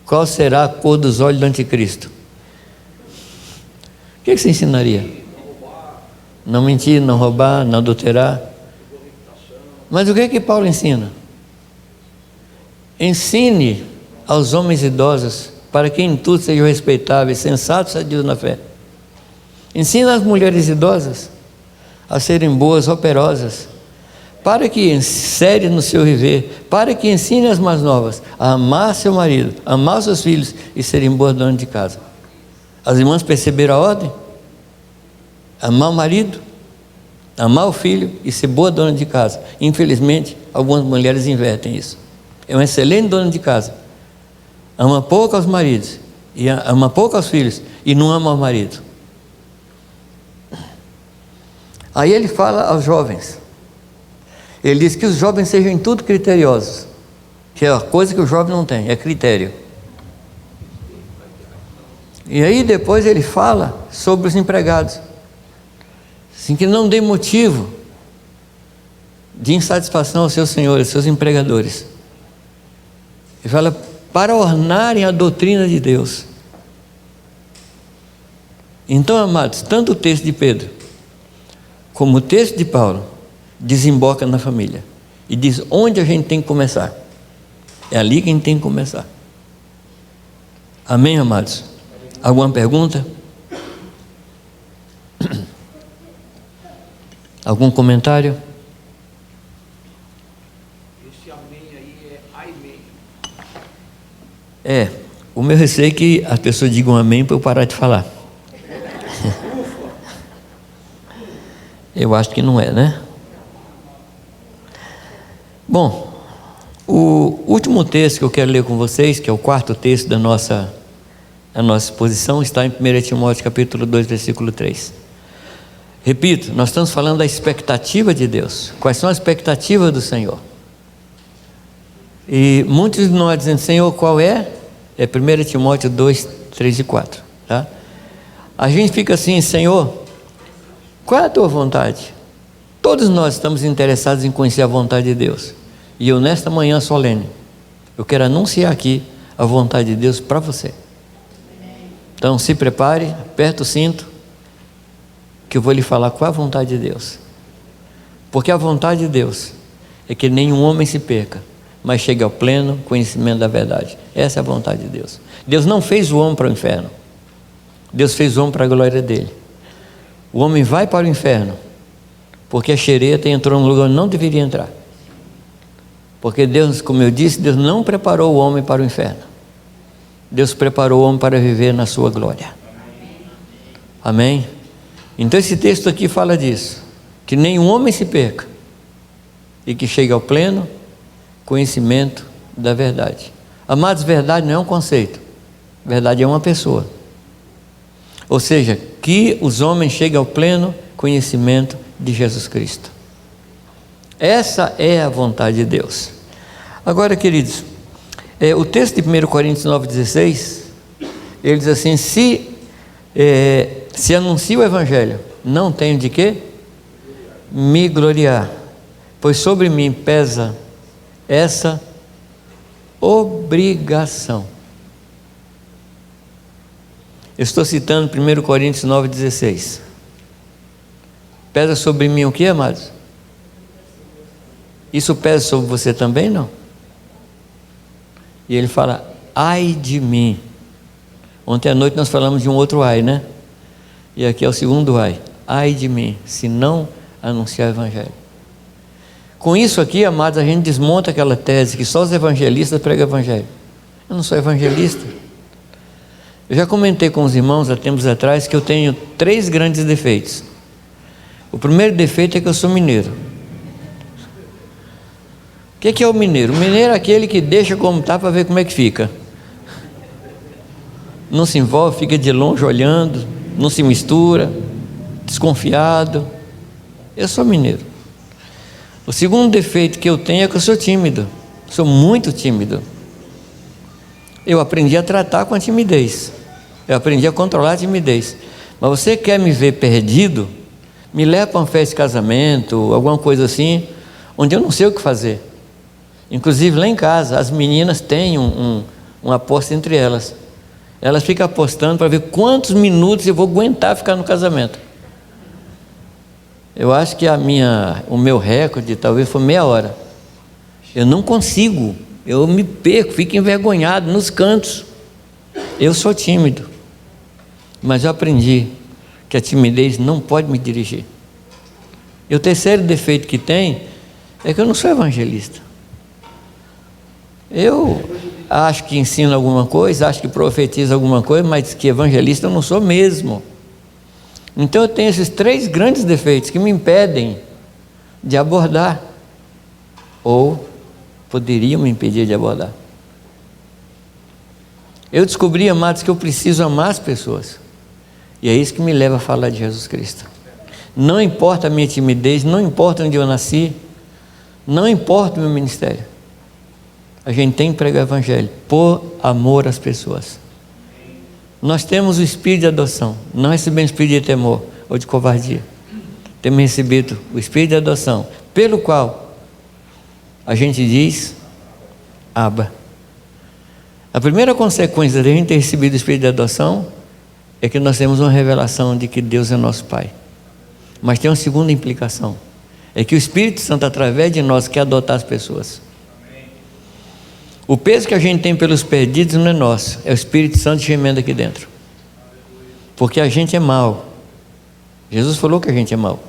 Speaker 2: Qual será a cor dos olhos do anticristo? O que você ensinaria? Não mentir, não roubar, não adulterar. Mas o que é que Paulo ensina? Ensine aos homens idosos, para que em tudo sejam respeitáveis, sensatos, sadios na fé. Ensina as mulheres idosas a serem boas, operosas, para que insere no seu viver, para que ensine as mais novas a amar seu marido, amar seus filhos e serem boas donas de casa. As irmãs perceberam a ordem? Amar o marido, amar o filho e ser boa dona de casa. Infelizmente, algumas mulheres invertem isso. É uma excelente dona de casa, ama pouco aos maridos, e ama pouco aos filhos, e não ama o marido. Aí ele fala aos jovens, ele diz que os jovens sejam em tudo criteriosos, que é a coisa que o jovem não tem, é critério. E aí depois ele fala sobre os empregados, assim, que não dê motivo de insatisfação aos seus senhores, seus empregadores. Ele fala para ornarem a doutrina de Deus. Então, amados, tanto o texto de Pedro como o texto de Paulo desemboca na família e diz onde a gente tem que começar. É ali que a gente tem que começar. Amém, amados? Alguma pergunta? Algum comentário?
Speaker 3: Esse amém aí é amém.
Speaker 2: É, o meu receio é que as pessoas digam amém para eu parar de falar. Eu acho que não é, né? Bom, o último texto que eu quero ler com vocês, que é o 4º texto da nossa exposição, está em 1 Timóteo capítulo 2, versículo 3. Repito, nós estamos falando da expectativa de Deus. Quais são as expectativas do Senhor? E muitos de nós dizem, Senhor, qual é? É 1 Timóteo 2, 3 e 4. Tá? A gente fica assim, Senhor, qual é a tua vontade? Todos nós estamos interessados em conhecer a vontade de Deus. E eu, nesta manhã solene, eu quero anunciar aqui a vontade de Deus para você. Então, se prepare, aperta o cinto, que eu vou lhe falar qual é a vontade de Deus. Porque a vontade de Deus é que nenhum homem se perca, mas chegue ao pleno conhecimento da verdade. Essa é a vontade de Deus. Deus não fez o homem para o inferno. Deus fez o homem para a glória dele. O homem vai para o inferno porque a xereta entrou num lugar onde não deveria entrar. Porque Deus, como eu disse, Deus não preparou o homem para o inferno. Deus preparou o homem para viver na sua glória. Amém? Então esse texto aqui fala disso, que nenhum homem se perca e que chegue ao pleno conhecimento da verdade. Amados, verdade não é um conceito, verdade é uma pessoa. Ou seja, que os homens cheguem ao pleno conhecimento de Jesus Cristo. Essa é a vontade de Deus. Agora, queridos, o texto de 1 Coríntios 9,16, ele diz assim, se anuncio o Evangelho, não tenho de quê? Me gloriar, pois sobre mim pesa essa obrigação. Eu estou citando 1 Coríntios 9,16. Pesa sobre mim o que, amados? Isso pesa sobre você também, não? E ele fala, ai de mim. Ontem à noite nós falamos de um outro ai, né? E aqui é o segundo ai. Ai de mim, se não anunciar o Evangelho. Com isso aqui, amados, a gente desmonta aquela tese que só os evangelistas pregam o Evangelho. Eu não sou evangelista. Eu já comentei com os irmãos há tempos atrás que eu tenho 3 grandes defeitos. O primeiro defeito é que eu sou mineiro. O que é o mineiro? O mineiro é aquele que deixa como está para ver como é que fica. Não se envolve, fica de longe olhando, não se mistura, desconfiado. Eu sou mineiro. O segundo defeito que eu tenho é que eu sou tímido. Sou muito tímido. Eu aprendi a tratar com a timidez. Eu aprendi a controlar a timidez. Mas você quer me ver perdido? Me leva para uma festa de casamento, alguma coisa assim, onde eu não sei o que fazer. Inclusive lá em casa, as meninas têm uma aposta entre elas. Elas ficam apostando para ver quantos minutos eu vou aguentar ficar no casamento. Eu acho que o meu recorde talvez foi meia hora. Eu não consigo, eu me perco, fico envergonhado nos cantos. Eu sou tímido, mas eu aprendi que a timidez não pode me dirigir. E o terceiro defeito que tem é que eu não sou evangelista. Eu acho que ensino alguma coisa, acho que profetizo alguma coisa, mas que evangelista eu não sou mesmo. Então eu tenho esses 3 grandes defeitos que me impedem de abordar, ou poderiam me impedir de abordar. Eu descobri, amados, que eu preciso amar as pessoas, e é isso que me leva a falar de Jesus Cristo. Não importa a minha timidez, não importa onde eu nasci, não importa o meu ministério, a gente tem que pregar o Evangelho por amor às pessoas. Nós temos o espírito de adoção, não recebemos o espírito de temor ou de covardia. Temos recebido o espírito de adoção, pelo qual a gente diz, Abba. A primeira consequência de a gente ter recebido o espírito de adoção é que nós temos uma revelação de que Deus é nosso Pai. Mas tem uma segunda implicação, é que o Espírito Santo, através de nós, quer adotar as pessoas. O peso que a gente tem pelos perdidos não é nosso, é o Espírito Santo gemendo aqui dentro. Porque a gente é mau. Jesus falou que a gente é mau.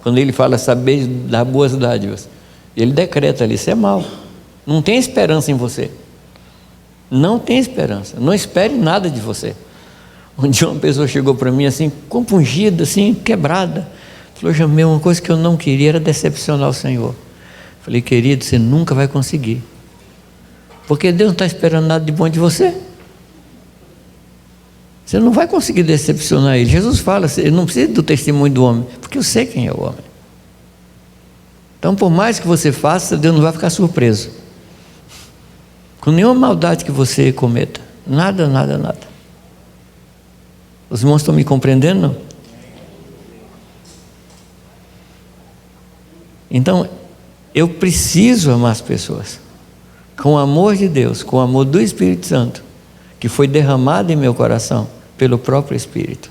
Speaker 2: Quando ele fala, saber dar boas dádivas, ele decreta ali, você é mau. Não tem esperança em você. Não tem esperança. Não espere nada de você. Um dia uma pessoa chegou para mim assim, compungida, assim, quebrada. Falou, Jamil, uma coisa que eu não queria era decepcionar o Senhor. Falei, querido, você nunca vai conseguir. Porque Deus não está esperando nada de bom de você. Você não vai conseguir decepcionar Ele. Jesus fala, eu não preciso do testemunho do homem, porque eu sei quem é o homem. Então, por mais que você faça, Deus não vai ficar surpreso com nenhuma maldade que você cometa. Nada, nada, nada. Os irmãos estão me compreendendo, não? Então, eu preciso amar as pessoas com o amor de Deus, com o amor do Espírito Santo, que foi derramado em meu coração pelo próprio Espírito.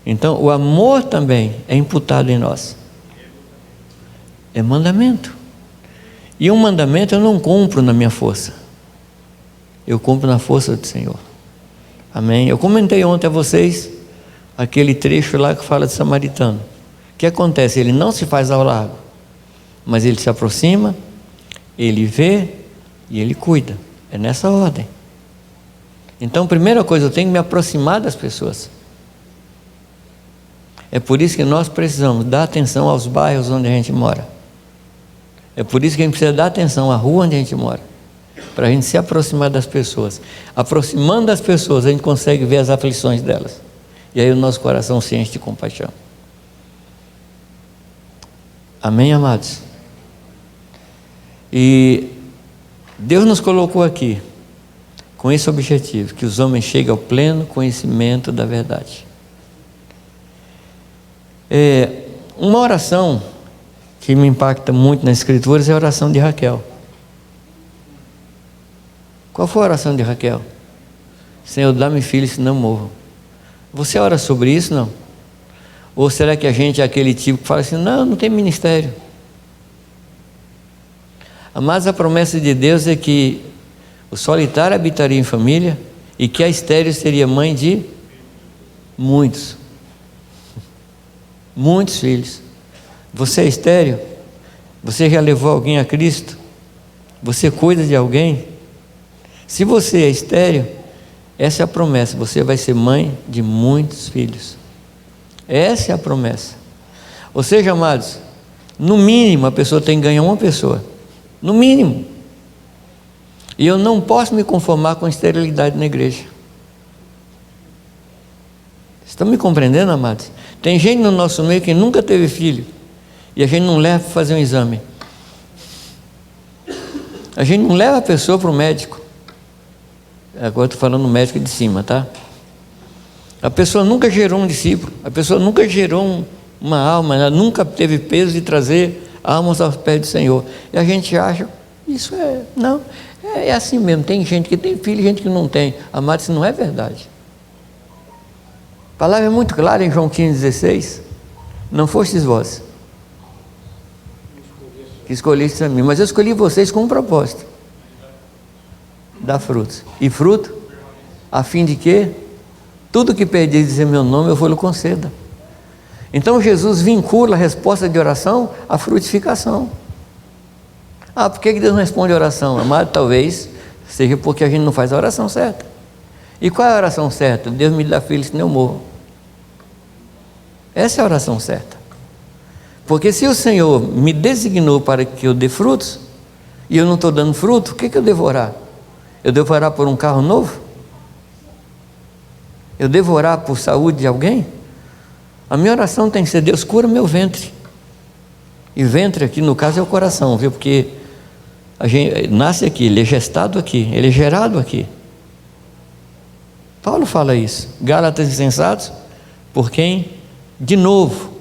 Speaker 2: Então, o amor também é imputado em nós. É mandamento. E um mandamento eu não cumpro na minha força. Eu cumpro na força do Senhor. Amém? Eu comentei ontem a vocês aquele trecho lá que fala de samaritano. O que acontece? Ele não se faz ao largo, mas ele se aproxima, ele vê e ele cuida. É nessa ordem. Então, primeira coisa, eu tenho que me aproximar das pessoas. É por isso que nós precisamos dar atenção aos bairros onde a gente mora. É por isso que a gente precisa dar atenção à rua onde a gente mora, para a gente se aproximar das pessoas. Aproximando das pessoas, a gente consegue ver as aflições delas. E aí o nosso coração se enche de compaixão. Amém, amados? E Deus nos colocou aqui com esse objetivo, que os homens cheguem ao pleno conhecimento da verdade. Uma oração que me impacta muito nas Escrituras é a oração de Raquel. Qual foi a oração de Raquel? Senhor, dá-me filho, senão morro. Você ora sobre isso, não? Ou será que a gente é aquele tipo que fala assim, não tem ministério? Mas a promessa de Deus é que o solitário habitaria em família e que a estéril seria mãe de muitos. Muitos filhos. Você é estéril? Você já levou alguém a Cristo? Você cuida de alguém? Se você é estéril, essa é a promessa, você vai ser mãe de muitos filhos. Essa é a promessa. Ou seja, amados, no mínimo a pessoa tem que ganhar uma pessoa. No mínimo. E eu não posso me conformar com a esterilidade na igreja. Estão me compreendendo, amados? Tem gente no nosso meio que nunca teve filho e a gente não leva para fazer um exame. A gente não leva a pessoa para o médico. Agora estou falando do médico de cima, tá? A pessoa nunca gerou um discípulo, a pessoa nunca gerou uma alma, ela nunca teve peso de trazer almas aos pés do Senhor. E a gente acha, isso não, é assim mesmo. Tem gente que tem filho e gente que não tem. Amado, isso não é verdade. A palavra é muito clara em João 15,16. Não fostes vós que escolhestes a mim, mas eu escolhi vocês com um propósito: dar frutos. E fruto, a fim de que tudo que pedis em meu nome eu vou lhe conceda. Então Jesus vincula a resposta de oração à frutificação. Por que Deus não responde a oração? Amado, talvez seja porque a gente não faz a oração certa. E qual é a oração certa? Deus me dá filhos, senão eu morro. Essa é a oração certa. Porque se o Senhor me designou para que eu dê frutos, e eu não estou dando fruto, o que eu devo orar? Eu devo orar por um carro novo? Eu devo orar por saúde de alguém? A minha oração tem que ser: Deus, cura meu ventre. E ventre aqui no caso é o coração, viu? Porque a gente nasce aqui, ele é gestado aqui, ele é gerado aqui. Paulo fala isso. Gálatas insensatos, por quem de novo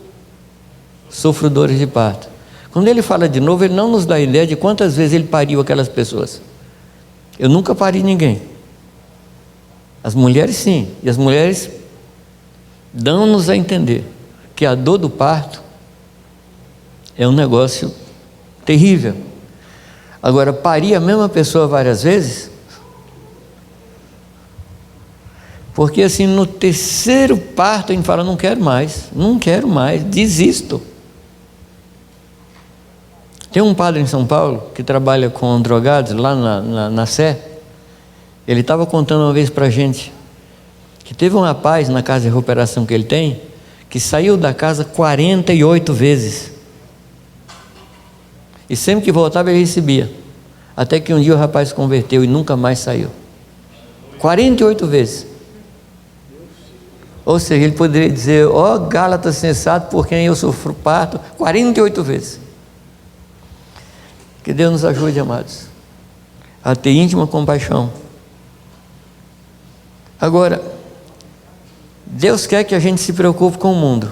Speaker 2: sofro dores de parto. Quando ele fala de novo, ele não nos dá a ideia de quantas vezes ele pariu aquelas pessoas. Eu nunca pari ninguém. As mulheres sim, e as mulheres dão-nos a entender que a dor do parto é um negócio terrível. Agora, parir a mesma pessoa várias vezes, porque assim, no terceiro parto a gente fala: não quero mais, desisto. Tem um padre em São Paulo que trabalha com drogados lá na Sé. Ele estava contando uma vez para a gente que teve um rapaz na casa de recuperação que ele tem, que saiu da casa 48 vezes. E sempre que voltava ele recebia. Até que um dia o rapaz se converteu e nunca mais saiu. 48 vezes. Ou seja, ele poderia dizer: ó Gálatas sensato, por quem eu sofro parto, 48 vezes. Que Deus nos ajude, amados, a ter íntima compaixão. Agora, Deus quer que a gente se preocupe com o mundo.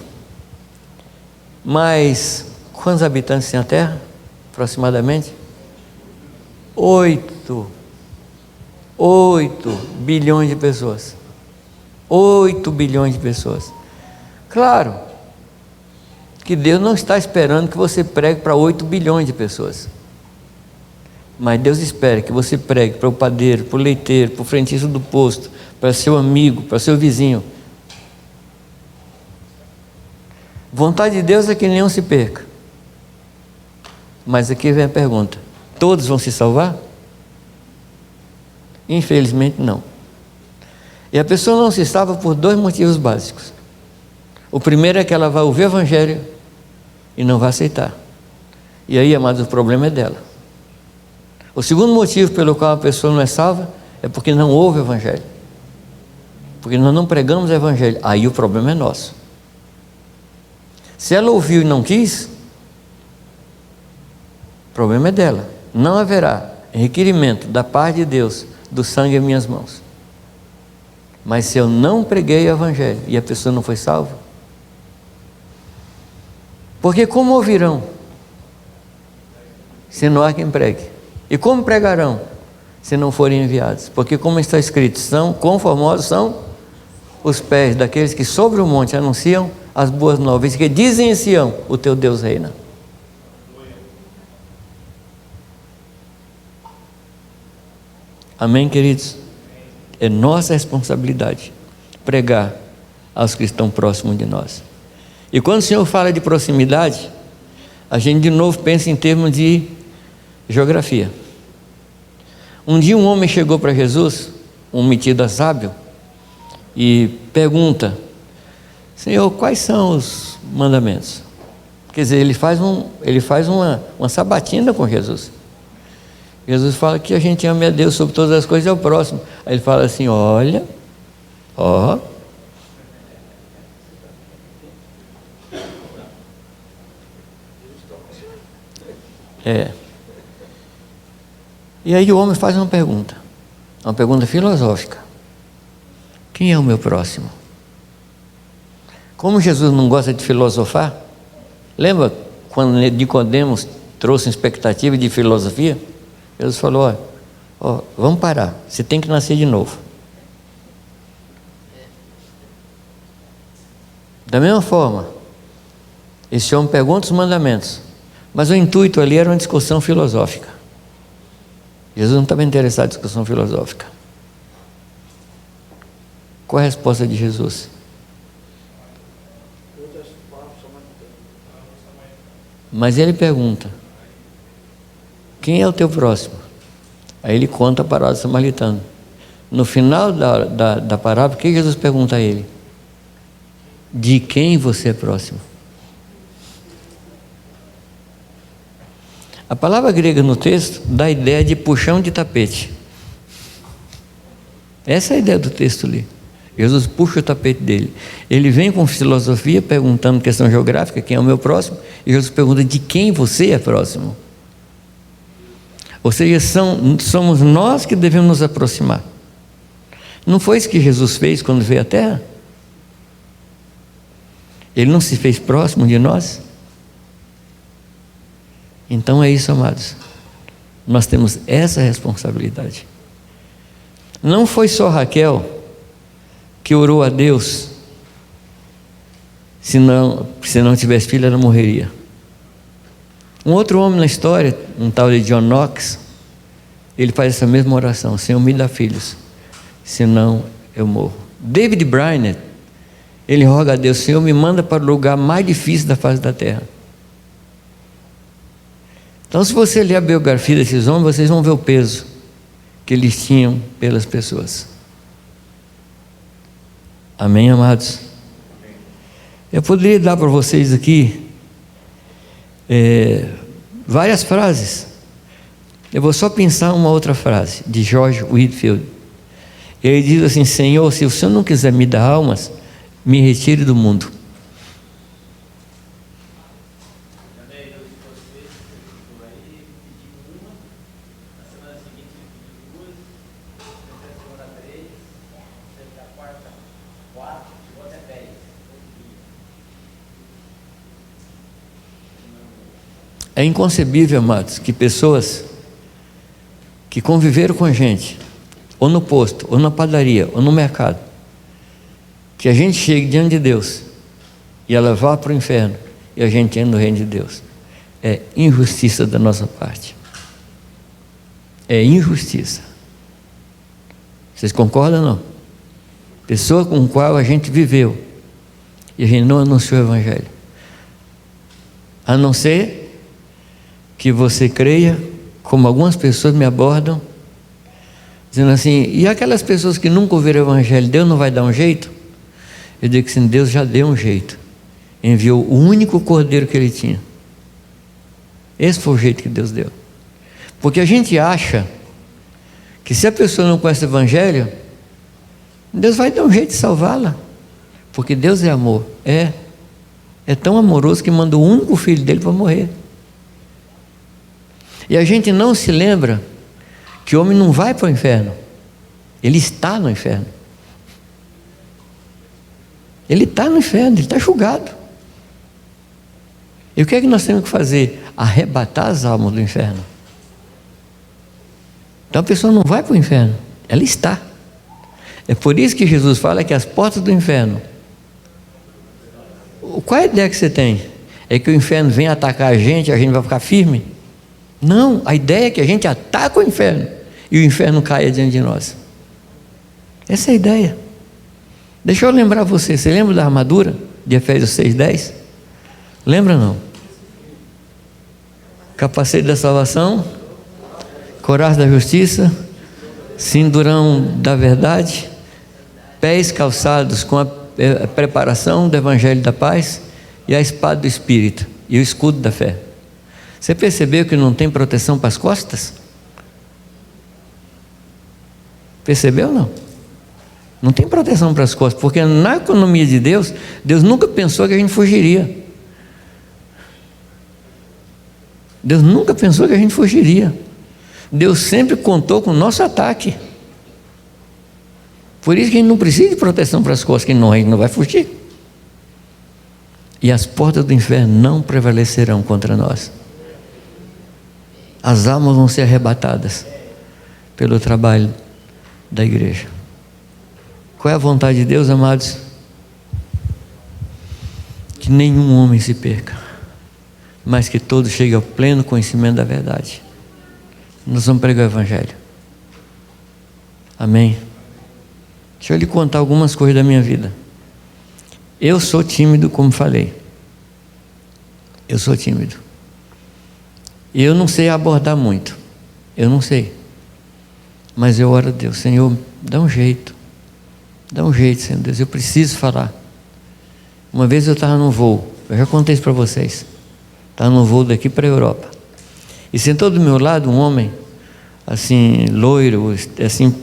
Speaker 2: Mas quantos habitantes tem a Terra? Aproximadamente 8 bilhões de pessoas. 8 bilhões de pessoas. Claro que Deus não está esperando que você pregue para 8 bilhões de pessoas. Mas Deus espera que você pregue para o padeiro, para o leiteiro, para o frentista do posto, para seu amigo, para seu vizinho. Vontade de Deus é que nenhum se perca. Mas aqui vem a pergunta: todos vão se salvar? Infelizmente não. E a pessoa não se salva por 2 motivos básicos. O primeiro é que ela vai ouvir o Evangelho e não vai aceitar. E aí, amados, o problema é dela. O segundo motivo pelo qual a pessoa não é salva é porque não ouve o Evangelho. Porque nós não pregamos o Evangelho. Aí o problema é nosso. Se ela ouviu e não quis, o problema é dela. Não haverá requerimento da parte de Deus do sangue em minhas mãos. Mas se eu não preguei o Evangelho e a pessoa não foi salva, porque como ouvirão se não há quem pregue? E como pregarão se não forem enviados? Porque como está escrito: quão formosos são os pés daqueles que sobre o monte anunciam as boas novas, que dizem em Sião: o teu Deus reina. Amém, queridos? É nossa responsabilidade pregar aos que estão próximos de nós. E quando o Senhor fala de proximidade, a gente de novo pensa em termos de geografia. Um dia um homem chegou para Jesus, um metido sábio, e pergunta: Senhor, quais são os mandamentos? Quer dizer, ele faz uma sabatina com Jesus. Jesus fala que a gente ame a Deus sobre todas as coisas e ao próximo. Aí ele fala assim: olha, ó. E aí o homem faz uma pergunta filosófica: quem é o meu próximo? Como Jesus não gosta de filosofar, lembra quando Nicodemos trouxe uma expectativa de filosofia? Jesus falou: ó, vamos parar, você tem que nascer de novo. Da mesma forma, esse homem pergunta os mandamentos, mas o intuito ali era uma discussão filosófica. Jesus não estava interessado em discussão filosófica. Qual é a resposta de Jesus? Mas ele pergunta: quem é o teu próximo? Aí ele conta a parábola do samaritano. No final da parábola, o que Jesus pergunta a ele? De quem você é próximo? A palavra grega no texto dá a ideia de puxão de tapete. Essa é a ideia do texto ali. Jesus puxa o tapete dele. Ele vem com filosofia, perguntando questão geográfica, quem é o meu próximo, e Jesus pergunta: de quem você é próximo? Ou seja, somos nós que devemos nos aproximar. Não foi isso que Jesus fez quando veio à Terra? Ele não se fez próximo de nós? Então é isso, amados. Nós temos essa responsabilidade. Não foi só Raquel que orou a Deus: se não tivesse filho, ela morreria. Um outro homem na história, um tal de John Knox, ele faz essa mesma oração: Senhor, me dá filhos, senão eu morro. David Brainerd, ele roga a Deus: Senhor, me manda para o lugar mais difícil da face da terra. Então, se você ler a biografia desses homens, vocês vão ver o peso que eles tinham pelas pessoas. Amém, amados? Eu poderia dar para vocês aqui várias frases. Eu vou só pensar uma outra frase, de George Whitefield. Ele diz assim: Senhor, se o Senhor não quiser me dar almas, me retire do mundo. É inconcebível, amados, que pessoas que conviveram com a gente, ou no posto, ou na padaria, ou no mercado, que a gente chegue diante de Deus e ela vá para o inferno e a gente entra no reino de Deus. É injustiça da nossa parte. É injustiça. Vocês concordam ou não? Pessoa com a qual a gente viveu e a gente não anunciou o Evangelho. A não ser que você creia, como algumas pessoas me abordam, dizendo assim: e aquelas pessoas que nunca ouviram o Evangelho, Deus não vai dar um jeito? Eu digo que sim, Deus já deu um jeito. Enviou o único cordeiro que Ele tinha. Esse foi o jeito que Deus deu. Porque a gente acha que se a pessoa não conhece o Evangelho, Deus vai dar um jeito de salvá-la. Porque Deus é amor. É tão amoroso que mandou o único filho dele para morrer. E a gente não se lembra que o homem não vai para o inferno. Ele está no inferno. Ele está no inferno, ele está julgado. E o que é que nós temos que fazer? Arrebatar as almas do inferno. Então a pessoa não vai para o inferno, ela está. É por isso que Jesus fala que as portas do inferno... Qual é a ideia que você tem? É que o inferno vem atacar a gente vai ficar firme? Não, a ideia é que a gente ataca o inferno e o inferno caia diante de nós. Essa é a ideia. Deixa eu lembrar você lembra da armadura de Efésios 6:10? Lembra não? Capacete da salvação, couraça da justiça, cinturão da verdade, pés calçados com a preparação do evangelho da paz e a espada do Espírito e o escudo da fé. Você percebeu que não tem proteção para as costas? Percebeu ou não? Não tem proteção para as costas, porque na economia de Deus, Deus nunca pensou que a gente fugiria. Deus nunca pensou que a gente fugiria. Deus sempre contou com o nosso ataque. Por isso que a gente não precisa de proteção para as costas, que a gente não vai fugir. E as portas do inferno não prevalecerão contra nós. As almas vão ser arrebatadas pelo trabalho da igreja. Qual é a vontade de Deus, amados? Que nenhum homem se perca, mas que todos cheguem ao pleno conhecimento da verdade. Nós vamos pregar o evangelho. Amém? Deixa eu lhe contar algumas coisas da minha vida. Eu sou tímido, como falei. Eu sou tímido. E eu não sei abordar muito. Eu não sei. Mas eu oro a Deus. Senhor, dá um jeito. Dá um jeito, Senhor Deus. Eu preciso falar. Uma vez eu estava num voo. Eu já contei isso para vocês. Estava num voo daqui para a Europa. E sentou do meu lado um homem, assim, loiro, assim,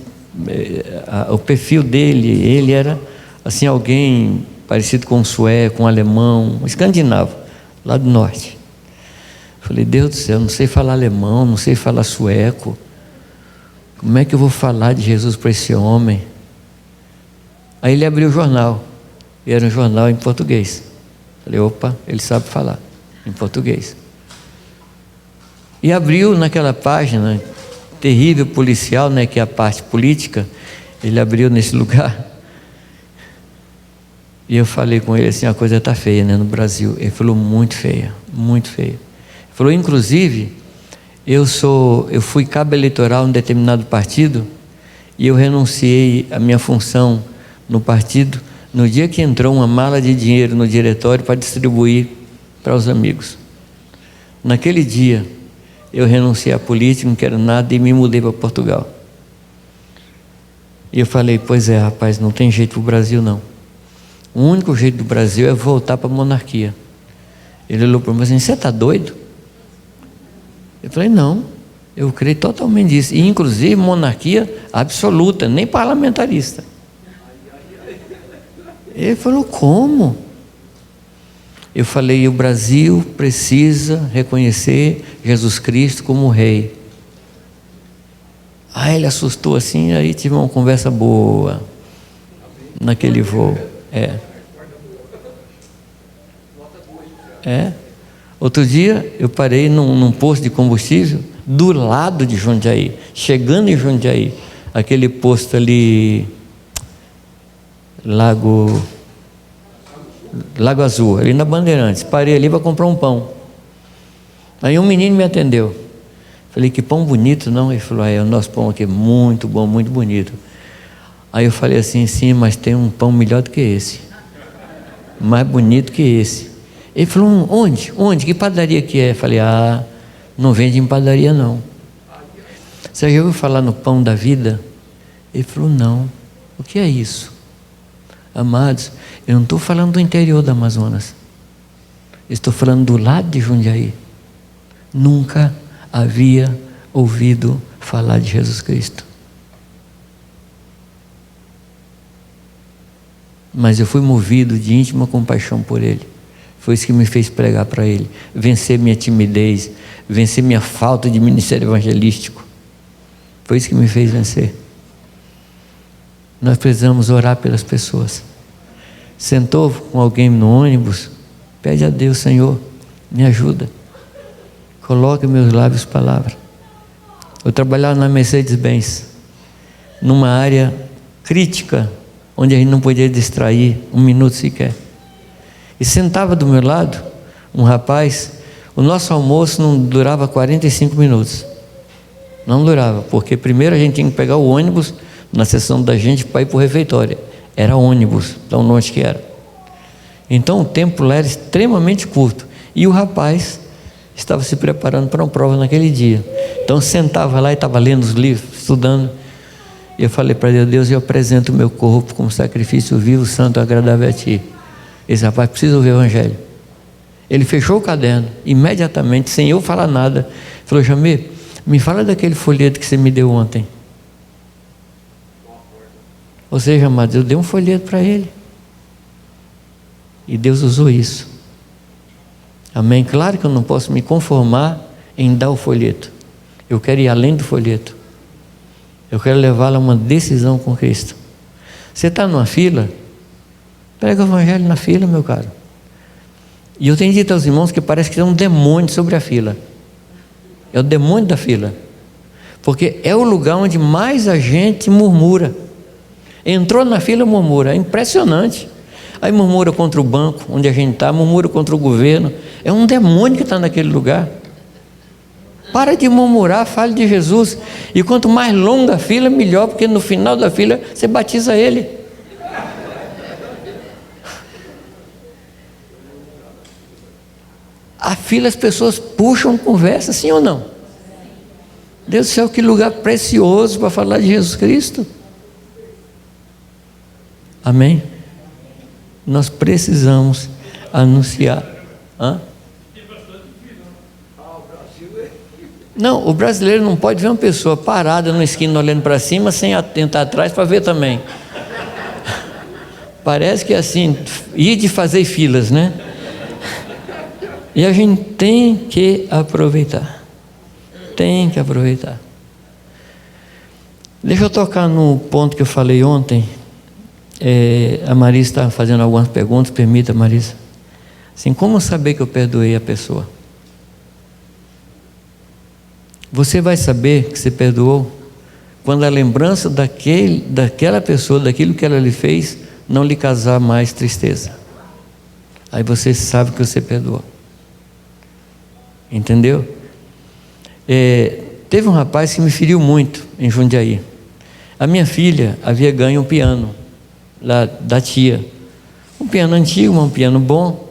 Speaker 2: o perfil dele, ele era, assim, alguém parecido com um sueco, um alemão, um escandinavo, lá do norte. Falei, Deus do céu, não sei falar alemão, não sei falar sueco. Como é que eu vou falar de Jesus para esse homem? Aí ele abriu o jornal, e era um jornal em português. Falei, opa, ele sabe falar em português. E abriu naquela página terrível policial, né, que é a parte política, ele abriu nesse lugar. E eu falei com ele assim, a coisa está feia, né, no Brasil. Ele falou, muito feia, muito feia. Ele falou, inclusive, eu fui cabo eleitoral em um determinado partido e eu renunciei à minha função no partido no dia que entrou uma mala de dinheiro no diretório para distribuir para os amigos. Naquele dia, eu renunciei à política, não quero nada, e me mudei para Portugal. E eu falei, pois é, rapaz, não tem jeito para o Brasil não. O único jeito do Brasil é voltar para a monarquia. Ele olhou para mim assim, você está doido? Eu falei, não, eu creio totalmente nisso. E inclusive monarquia absoluta, nem parlamentarista. Ele falou, como? Eu falei, o Brasil precisa reconhecer Jesus Cristo como rei. Aí ele assustou assim, aí tive uma conversa boa naquele voo. Outro dia eu parei num posto de combustível do lado de Jundiaí, chegando em Jundiaí, aquele posto ali, Lago Azul, ali na Bandeirantes. Parei ali para comprar um pão. Aí um menino me atendeu. Falei, que pão bonito, não? Ele falou, o nosso pão aqui é muito bom, muito bonito. Aí eu falei assim, sim, mas tem um pão melhor do que esse, mais bonito que esse. Ele falou, onde? Que padaria que é? Eu falei, não vende em padaria não. Você já ouviu falar no pão da vida? Ele falou, não. O que é isso? Amados, eu não estou falando do interior do Amazonas. Estou falando do lado de Jundiaí. Nunca havia ouvido falar de Jesus Cristo. Mas eu fui movido de íntima compaixão por Ele. Foi isso que me fez pregar para Ele. Vencer minha timidez, vencer minha falta de ministério evangelístico. Foi isso que me fez vencer. Nós precisamos orar pelas pessoas. Sentou com alguém no ônibus, pede a Deus, Senhor, me ajuda. Coloque em meus lábios palavra. Eu trabalhava na Mercedes-Benz, numa área crítica, onde a gente não podia distrair um minuto sequer. E sentava do meu lado um rapaz, o nosso almoço não durava 45 minutos. Não durava, porque primeiro a gente tinha que pegar o ônibus na sessão da gente para ir para o refeitório. Era ônibus, tão longe que era. Então o tempo lá era extremamente curto. E o rapaz estava se preparando para uma prova naquele dia. Então sentava lá e estava lendo os livros, estudando. E eu falei para Deus: Deus, eu apresento o meu corpo como sacrifício vivo, santo e agradável a Ti. Esse rapaz precisa ouvir o Evangelho. Ele fechou o caderno, imediatamente, sem eu falar nada, falou: Jamir, me fala daquele folheto que você me deu ontem. Ou seja, amados, eu dei um folheto para ele. E Deus usou isso. Amém? Claro que eu não posso me conformar em dar o folheto. Eu quero ir além do folheto. Eu quero levá-lo a uma decisão com Cristo. Você está numa fila? Prega o Evangelho na fila, meu caro. E eu tenho dito aos irmãos que parece que tem um demônio sobre a fila. É o demônio da fila. Porque é o lugar onde mais a gente murmura. Entrou na fila, murmura. É impressionante. Aí murmura contra o banco onde a gente está, murmura contra o governo. É um demônio que está naquele lugar. Para de murmurar, fale de Jesus. E quanto mais longa a fila, melhor, porque no final da fila você batiza ele. A fila as pessoas puxam conversa, sim ou não? Deus do céu, que lugar precioso para falar de Jesus Cristo. Amém? Nós precisamos anunciar. Hã? Não, o brasileiro não pode ver uma pessoa parada na esquina olhando para cima sem atentar atrás para ver também. Parece que é assim, ir de fazer filas, né? E a gente tem que aproveitar. Tem que aproveitar. Deixa eu tocar no ponto que eu falei ontem. A Marisa está fazendo algumas perguntas, permita, Marisa. Assim, como saber que eu perdoei a pessoa? Você vai saber que você perdoou quando a lembrança daquela pessoa, daquilo que ela lhe fez, não lhe causar mais tristeza. Aí você sabe que você perdoou. Entendeu? Teve um rapaz que me feriu muito em Jundiaí. A minha filha havia ganho um piano lá da tia. Um piano antigo, um piano bom.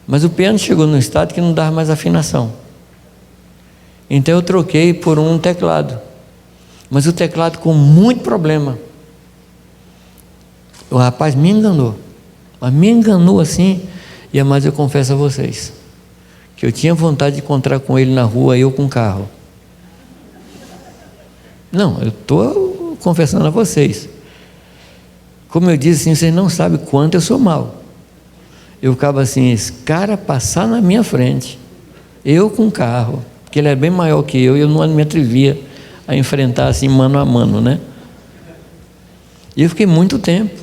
Speaker 2: Mas o piano chegou num estado que não dava mais afinação. Então eu troquei por um teclado. Mas o teclado com muito problema. O rapaz me enganou. Mas me enganou assim. Mas eu confesso a vocês que eu tinha vontade de encontrar com ele na rua, eu com o carro. Não, eu estou confessando a vocês. Como eu disse assim, vocês não sabem quanto eu sou mau. Eu ficava assim, esse cara passar na minha frente, eu com o carro, porque ele é bem maior que eu não me atrevia a enfrentar assim mano a mano, né? E eu fiquei muito tempo,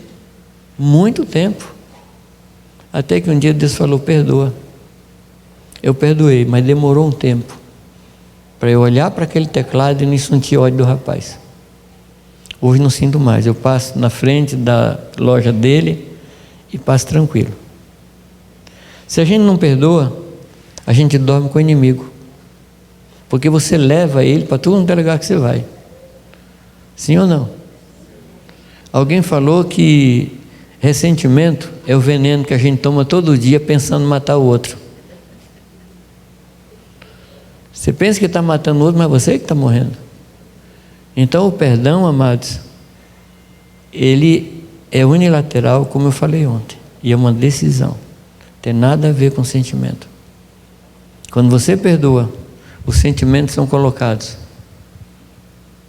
Speaker 2: até que um dia Deus falou: perdoa. Eu perdoei, mas demorou um tempo para eu olhar para aquele teclado e não sentir ódio do rapaz. Hoje não sinto mais. Eu passo na frente da loja dele e passo tranquilo. Se a gente não perdoa, a gente dorme com o inimigo, porque você leva ele para todo lugar que você vai. Sim ou não? Alguém falou que ressentimento é o veneno que a gente toma todo dia pensando em matar o outro. Você pensa que está matando o outro, mas você que está morrendo. Então o perdão, amados, ele é unilateral, como eu falei ontem, e é uma decisão. Tem nada a ver com sentimento. Quando você perdoa, os sentimentos são colocados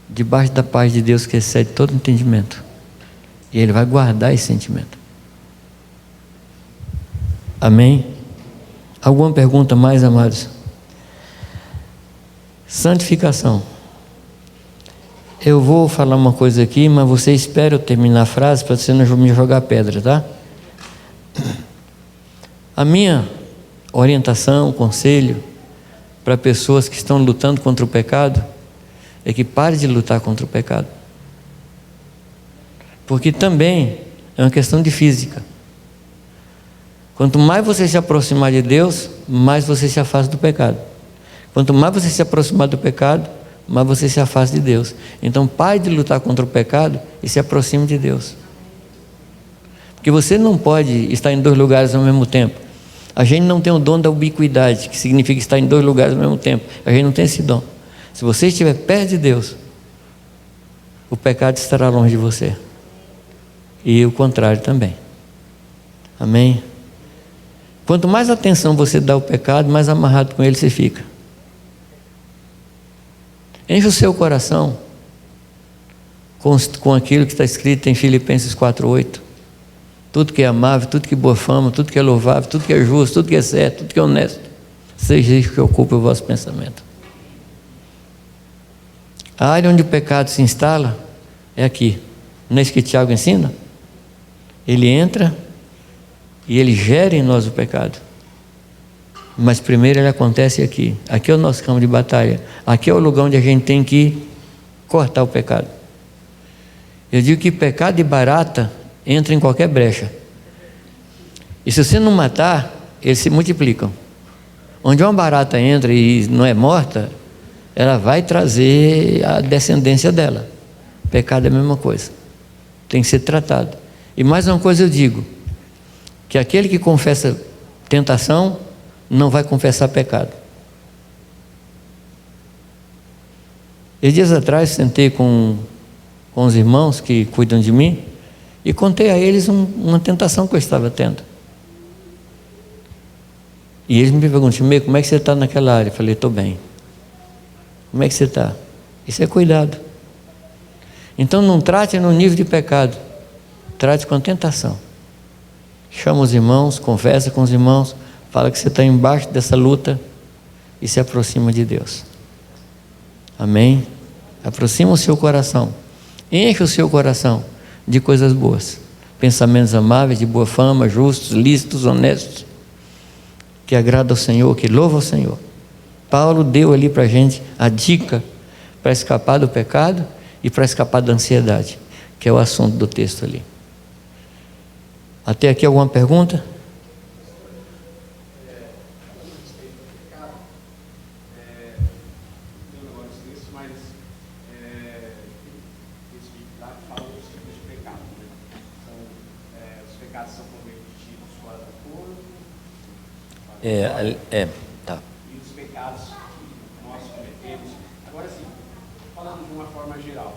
Speaker 2: debaixo da paz de Deus que excede todo entendimento, e Ele vai guardar esse sentimento. Amém? Alguma pergunta mais, amados? Santificação. Eu vou falar uma coisa aqui, mas você espera eu terminar a frase para você não me jogar pedra, tá? A minha orientação, conselho para pessoas que estão lutando contra o pecado é que pare de lutar contra o pecado, porque também é uma questão de física. Quanto mais você se aproximar de Deus, mais você se afasta do pecado. Quanto mais você se aproximar do pecado, mas você se afasta de Deus. Então pare de lutar contra o pecado e se aproxime de Deus. Porque você não pode estar em dois lugares ao mesmo tempo. A gente não tem o dom da ubiquidade, que significa estar em dois lugares ao mesmo tempo. A gente não tem esse dom. Se você estiver perto de Deus, o pecado estará longe de você. E o contrário também. Amém? Quanto mais atenção você dá ao pecado, mais amarrado com ele você fica. Enche o seu coração com aquilo que está escrito em Filipenses 4:8. Tudo que é amável, tudo que é boa fama, tudo que é louvável, tudo que é justo, tudo que é certo, tudo que é honesto, seja isso que ocupe o vosso pensamento. A área onde o pecado se instala é aqui. Não é isso que Tiago ensina? Ele entra e ele gera em nós o pecado. Mas primeiro ele acontece aqui. Aqui é o nosso campo de batalha. Aqui é o lugar onde a gente tem que cortar o pecado. Eu digo que pecado e barata entra em qualquer brecha. E se você não matar, eles se multiplicam. Onde uma barata entra e não é morta, ela vai trazer a descendência dela. Pecado é a mesma coisa. Tem que ser tratado. E mais uma coisa eu digo, que aquele que confessa tentação, não vai confessar pecado. E dias atrás sentei com os irmãos que cuidam de mim e contei a eles uma tentação que eu estava tendo. E eles me perguntam: Meio, como é que você está naquela área? Eu falei: estou bem. Como é que você está? Isso é cuidado. Então não trate no nível de pecado, trate com a tentação. Chama os irmãos, conversa com os irmãos, fala que você está embaixo dessa luta e se aproxima de Deus. Amém? Aproxima o seu coração, enche o seu coração de coisas boas, pensamentos amáveis, de boa fama, justos, lícitos, honestos, que agrada ao Senhor, que louva ao Senhor. Paulo deu ali para a gente a dica para escapar do pecado e para escapar da ansiedade, que é o assunto do texto ali. Até aqui alguma pergunta? Tá.
Speaker 3: E os pecados que nós cometemos. Agora sim, falando de uma forma geral,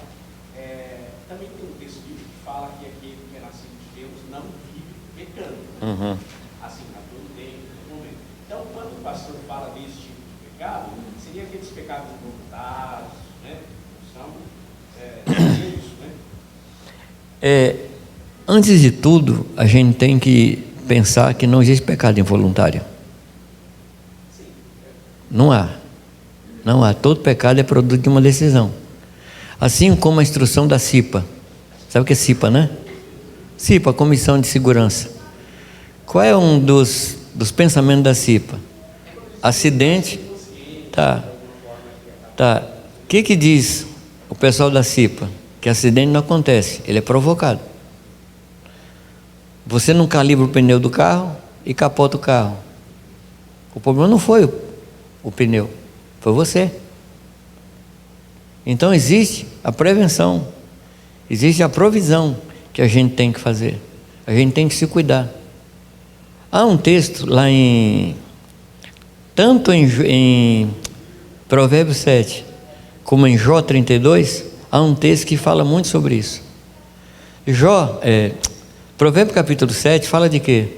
Speaker 3: também tem um texto bíblico que fala que aquele que é nascido de Deus não vive pecando.
Speaker 2: Uhum.
Speaker 3: Assim, a todo tempo, a todo momento. Então, quando o pastor fala desse tipo de pecado, seria aqueles pecados involuntários, né? São isso, né?
Speaker 2: Antes de tudo, a gente tem que pensar que não existe pecado involuntário. Não há. Todo pecado é produto de uma decisão. Assim como a instrução da CIPA. Sabe o que é CIPA, né? CIPA, Comissão de Segurança. Qual é um dos pensamentos da CIPA? Acidente. Tá. O que diz o pessoal da CIPA? Que acidente não acontece, ele é provocado. Você não calibra o pneu do carro e capota o carro. O problema não foi o pneu, foi você. Então existe a prevenção, existe a provisão que a gente tem que fazer. A gente tem que se cuidar. Há um texto lá tanto em Provérbios 7 como em Jó 32, há um texto que fala muito sobre isso. Provérbios capítulo 7 fala de quê?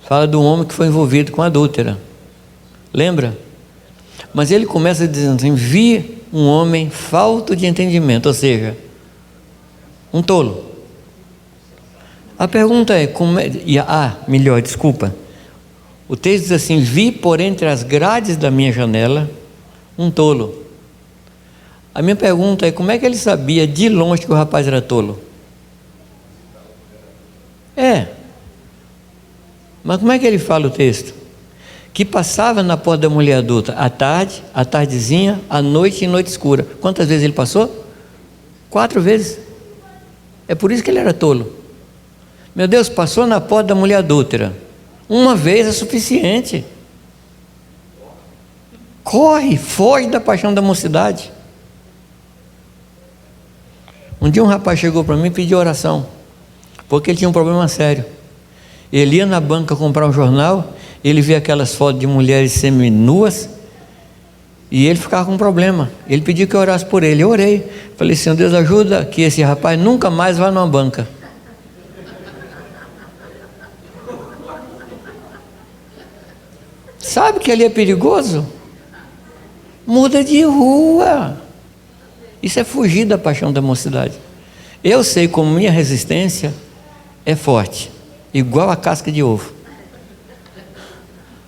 Speaker 2: Fala do homem que foi envolvido com a adúltera. Lembra? Mas ele começa dizendo assim: vi um homem falto de entendimento, ou seja, um tolo. A pergunta é, o texto diz assim: vi por entre as grades da minha janela um tolo. A minha pergunta é, como é que ele sabia de longe que o rapaz era tolo? Mas como é que ele fala o texto? Que passava na porta da mulher adulta à tarde, à tardezinha, à noite e noite escura. Quantas vezes ele passou? 4 vezes. É por isso que ele era tolo. Meu Deus, passou na porta da mulher adúltera. Uma vez é suficiente. Corre, foge da paixão da mocidade. Um dia um rapaz chegou para mim e pediu oração, porque ele tinha um problema sério. Ele ia na banca comprar um jornal, ele via aquelas fotos de mulheres seminuas, e ele ficava com um problema. Ele pediu que eu orasse por ele. Eu orei. Falei, Senhor Deus, ajuda que esse rapaz nunca mais vá numa banca. Sabe que ali é perigoso? Muda de rua. Isso é fugir da paixão da mocidade. Eu sei como minha resistência é forte, igual a casca de ovo.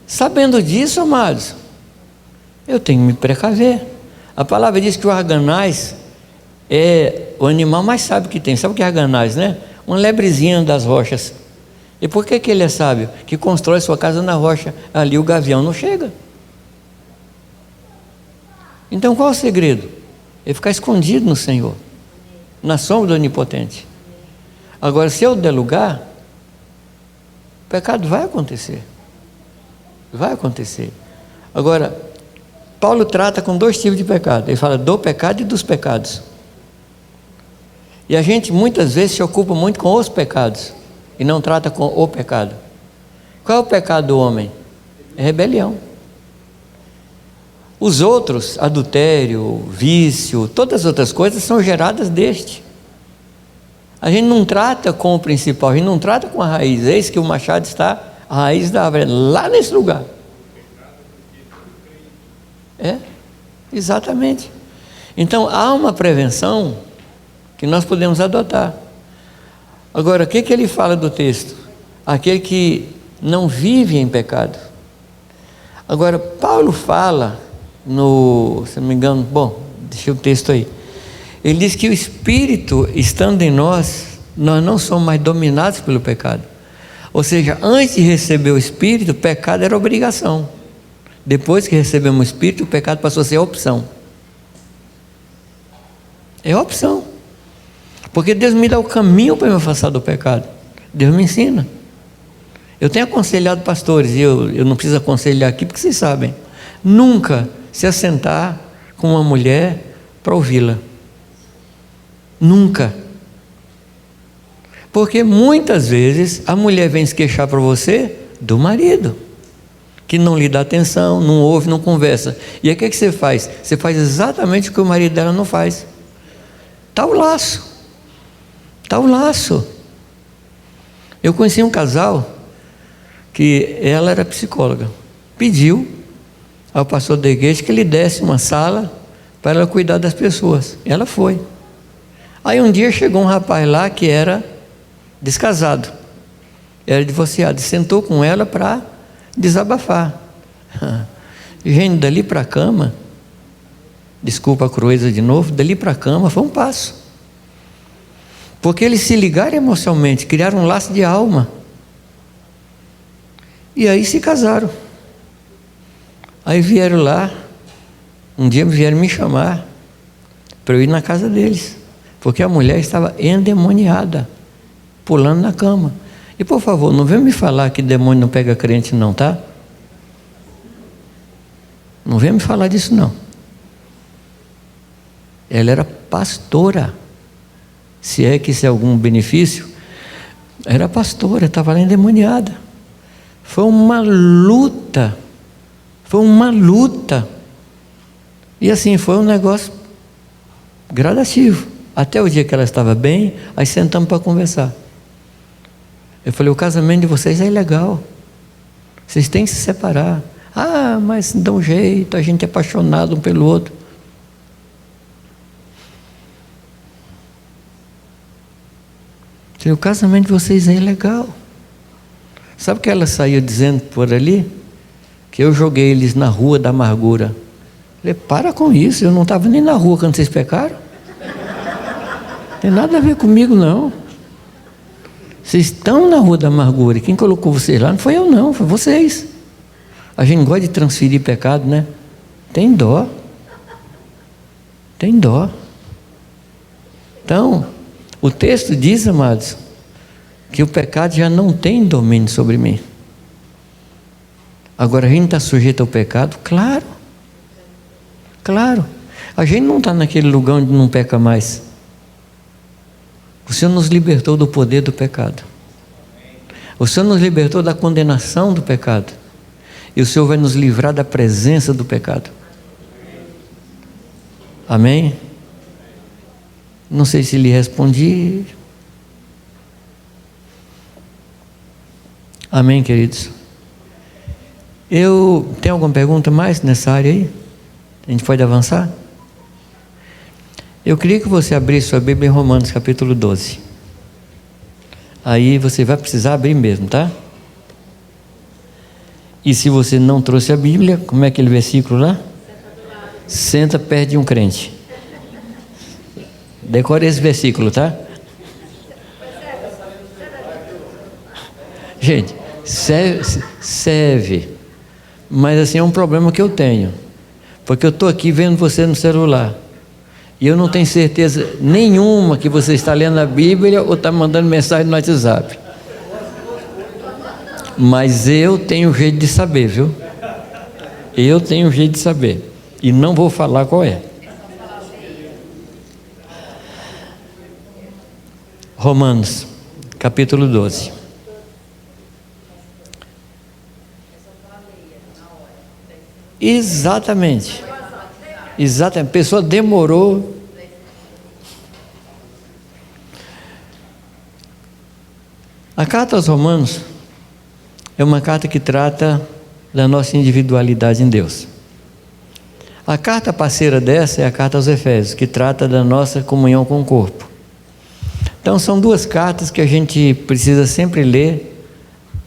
Speaker 2: Sabendo disso, amados, eu tenho que me precaver. A palavra diz que o arganaz é o animal mais sábio que tem. Sabe o que é arganaz, né? Uma lebrezinha das rochas. E por que ele é sábio? Que constrói sua casa na rocha. Ali o gavião não chega. Então qual é o segredo? É ficar escondido no Senhor, na sombra do Onipotente. Agora, se eu der lugar, o pecado vai acontecer. Vai acontecer. Agora, Paulo trata com dois tipos de pecado. Ele fala do pecado e dos pecados. E a gente muitas vezes se ocupa muito com os pecados e não trata com o pecado. Qual é o pecado do homem? É rebelião. Os outros, adultério, vício, todas as outras coisas são geradas deste. A gente não trata com o principal, a gente não trata com a raiz. Eis que o machado está, a raiz da árvore, lá nesse lugar. É, exatamente. Então há uma prevenção que nós podemos adotar. Agora, o que ele fala do texto? Aquele que não vive em pecado. Agora, Paulo fala se não me engano, bom, deixa o texto aí. Ele diz que o Espírito estando em nós, nós não somos mais dominados pelo pecado. Ou seja, antes de receber o Espírito, o pecado era obrigação. Depois que recebemos o Espírito, o pecado passou a ser opção. É opção. Porque Deus me dá o caminho para me afastar do pecado. Deus me ensina. Eu tenho aconselhado pastores, e eu não preciso aconselhar aqui porque vocês sabem. Nunca se assentar com uma mulher para ouvi-la. Nunca. Porque muitas vezes a mulher vem se queixar para você do marido, que não lhe dá atenção, não ouve, não conversa. E aí o que você faz? Você faz exatamente o que o marido dela não faz. Está o laço. Está o laço. Eu conheci um casal que ela era psicóloga. Pediu ao pastor da igreja que lhe desse uma sala para ela cuidar das pessoas. Ela foi. Aí um dia chegou um rapaz lá que era descasado, era divorciado, sentou com ela para desabafar. Gente, dali para a cama, desculpa a crueza de novo, dali para a cama foi um passo. Porque eles se ligaram emocionalmente, criaram um laço de alma. E aí se casaram. Aí vieram lá, um dia vieram me chamar para eu ir na casa deles, porque a mulher estava endemoniada, pulando na cama. E por favor, não venha me falar que demônio não pega crente não, tá? Não venha me falar disso não. Ela era pastora, se é que isso é algum benefício. Era pastora, estava lá endemoniada. Foi uma luta. Foi uma luta. E assim, foi um negócio gradativo. Até o dia que ela estava bem, aí sentamos para conversar. Eu falei, o casamento de vocês é ilegal. Vocês têm que se separar. Ah, mas dá um jeito, a gente é apaixonado um pelo outro. Eu falei, o casamento de vocês é ilegal. Sabe o que ela saiu dizendo por ali? Que eu joguei eles na rua da amargura. Eu falei, para com isso, eu não estava nem na rua quando vocês pecaram. Não tem nada a ver comigo não. Vocês estão na rua da amargura, e quem colocou vocês lá não foi eu não, foi vocês. A gente gosta de transferir pecado, né? Tem dó. Tem dó. Então, o texto diz, amados, que o pecado já não tem domínio sobre mim. Agora, a gente está sujeito ao pecado? Claro. Claro, a gente não está naquele lugar onde não peca mais. O Senhor nos libertou do poder do pecado. O Senhor nos libertou da condenação do pecado. E o Senhor vai nos livrar da presença do pecado. Amém? Não sei se lhe respondi. Amém, queridos? Tem alguma pergunta mais nessa área aí? A gente pode avançar? Eu queria que você abrisse sua Bíblia em Romanos capítulo 12. Aí você vai precisar abrir mesmo, tá? E se você não trouxe a Bíblia, como é aquele versículo lá? Senta perto de um crente. Decore esse versículo, tá? Gente, serve. Mas assim, é um problema que eu tenho. Porque eu estou aqui vendo você no celular. E eu não tenho certeza nenhuma que você está lendo a Bíblia ou está mandando mensagem no WhatsApp. Mas eu tenho jeito de saber, viu? Eu tenho jeito de saber. E não vou falar qual é. Romanos, capítulo 12. Exatamente. Exatamente. A pessoa demorou. A carta aos Romanos é uma carta que trata da nossa individualidade em Deus. A carta parceira dessa é a carta aos Efésios, que trata da nossa comunhão com o corpo. Então são duas cartas que a gente precisa sempre ler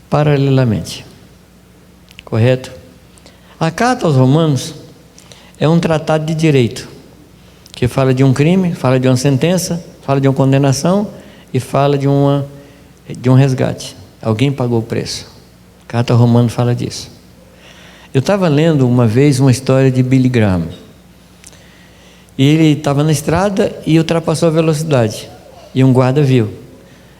Speaker 2: paralelamente. Correto? A carta aos Romanos é um tratado de direito, que fala de um crime, fala de uma sentença, fala de uma condenação e fala de um resgate. Alguém pagou o preço. A carta aos Romanos fala disso. Eu estava lendo uma vez uma história de Billy Graham. E ele estava na estrada e ultrapassou a velocidade. E um guarda viu.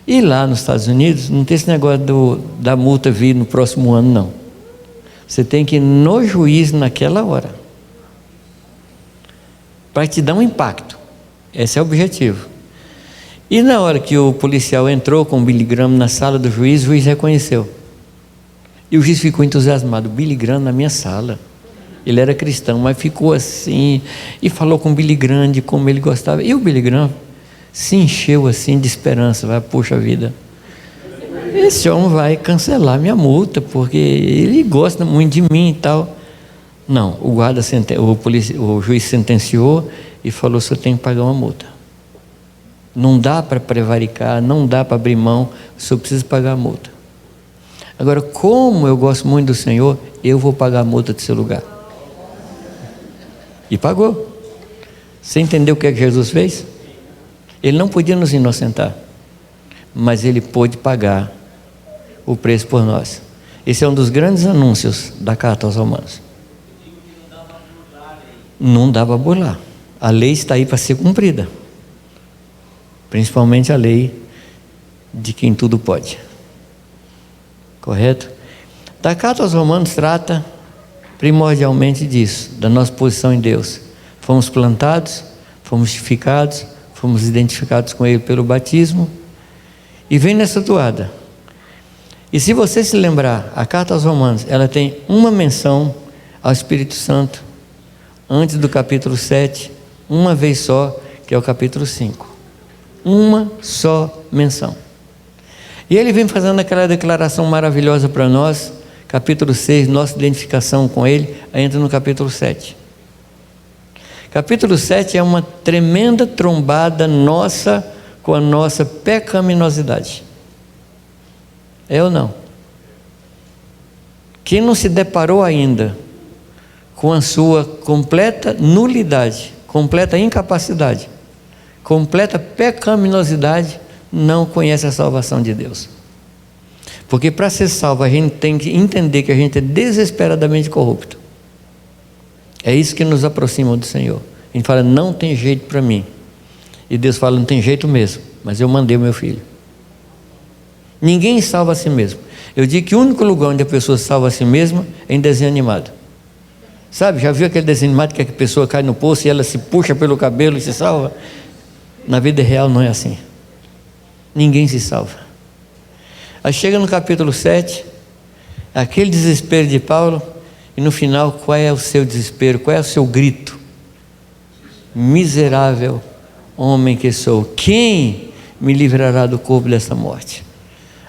Speaker 2: E lá nos Estados Unidos não tem esse negócio da multa vir no próximo ano, não. Você tem que ir no juiz naquela hora, para te dar um impacto. Esse é o objetivo. E na hora que o policial entrou com o Billy Graham na sala do juiz, o juiz reconheceu. E o juiz ficou entusiasmado. Billy Graham na minha sala. Ele era cristão, mas ficou assim, e falou com o Billy Graham de como ele gostava. E o Billy Graham se encheu assim de esperança. Vai, puxa vida, esse homem vai cancelar minha multa, porque ele gosta muito de mim e tal. Não, o juiz sentenciou e falou: você tem que pagar uma multa. Não dá para prevaricar, não dá para abrir mão, você precisa pagar a multa. Agora, como eu gosto muito do Senhor, eu vou pagar a multa do seu lugar. E pagou. Você entendeu o que é que Jesus fez? Ele não podia nos inocentar, mas ele pôde pagar o preço por nós. Esse é um dos grandes anúncios da carta aos Romanos. Não dá para burlar. A lei está aí para ser cumprida, principalmente a lei de quem tudo pode. Correto? Da carta aos Romanos trata primordialmente disso, da nossa posição em Deus. Fomos plantados, fomos justificados, fomos identificados com Ele pelo batismo, e vem nessa toada. E se você se lembrar, a carta aos Romanos, ela tem uma menção ao Espírito Santo, antes do capítulo 7, uma vez só, que é o capítulo 5. Uma só menção. E ele vem fazendo aquela declaração maravilhosa para nós, capítulo 6, nossa identificação com Ele, aí entra no capítulo 7. Capítulo 7 é uma tremenda trombada nossa com a nossa pecaminosidade. É ou não? Quem não se deparou ainda com a sua completa nulidade, completa incapacidade, completa pecaminosidade, não conhece a salvação de Deus. Porque para ser salvo a gente tem que entender que a gente é desesperadamente corrupto. É isso que nos aproxima do Senhor. A gente fala: não tem jeito para mim. E Deus fala: não tem jeito mesmo, mas eu mandei o meu filho. Ninguém salva a si mesmo. Eu digo que o único lugar onde a pessoa salva a si mesma é em desenho animado. Sabe, já viu aquele desenho animado que a pessoa cai no poço e ela se puxa pelo cabelo e se salva? Na vida real não é assim. Ninguém se salva. Aí chega no capítulo 7, aquele desespero de Paulo, e no final, qual é o seu desespero? Qual é o seu grito? Miserável homem que sou, quem me livrará do corpo dessa morte?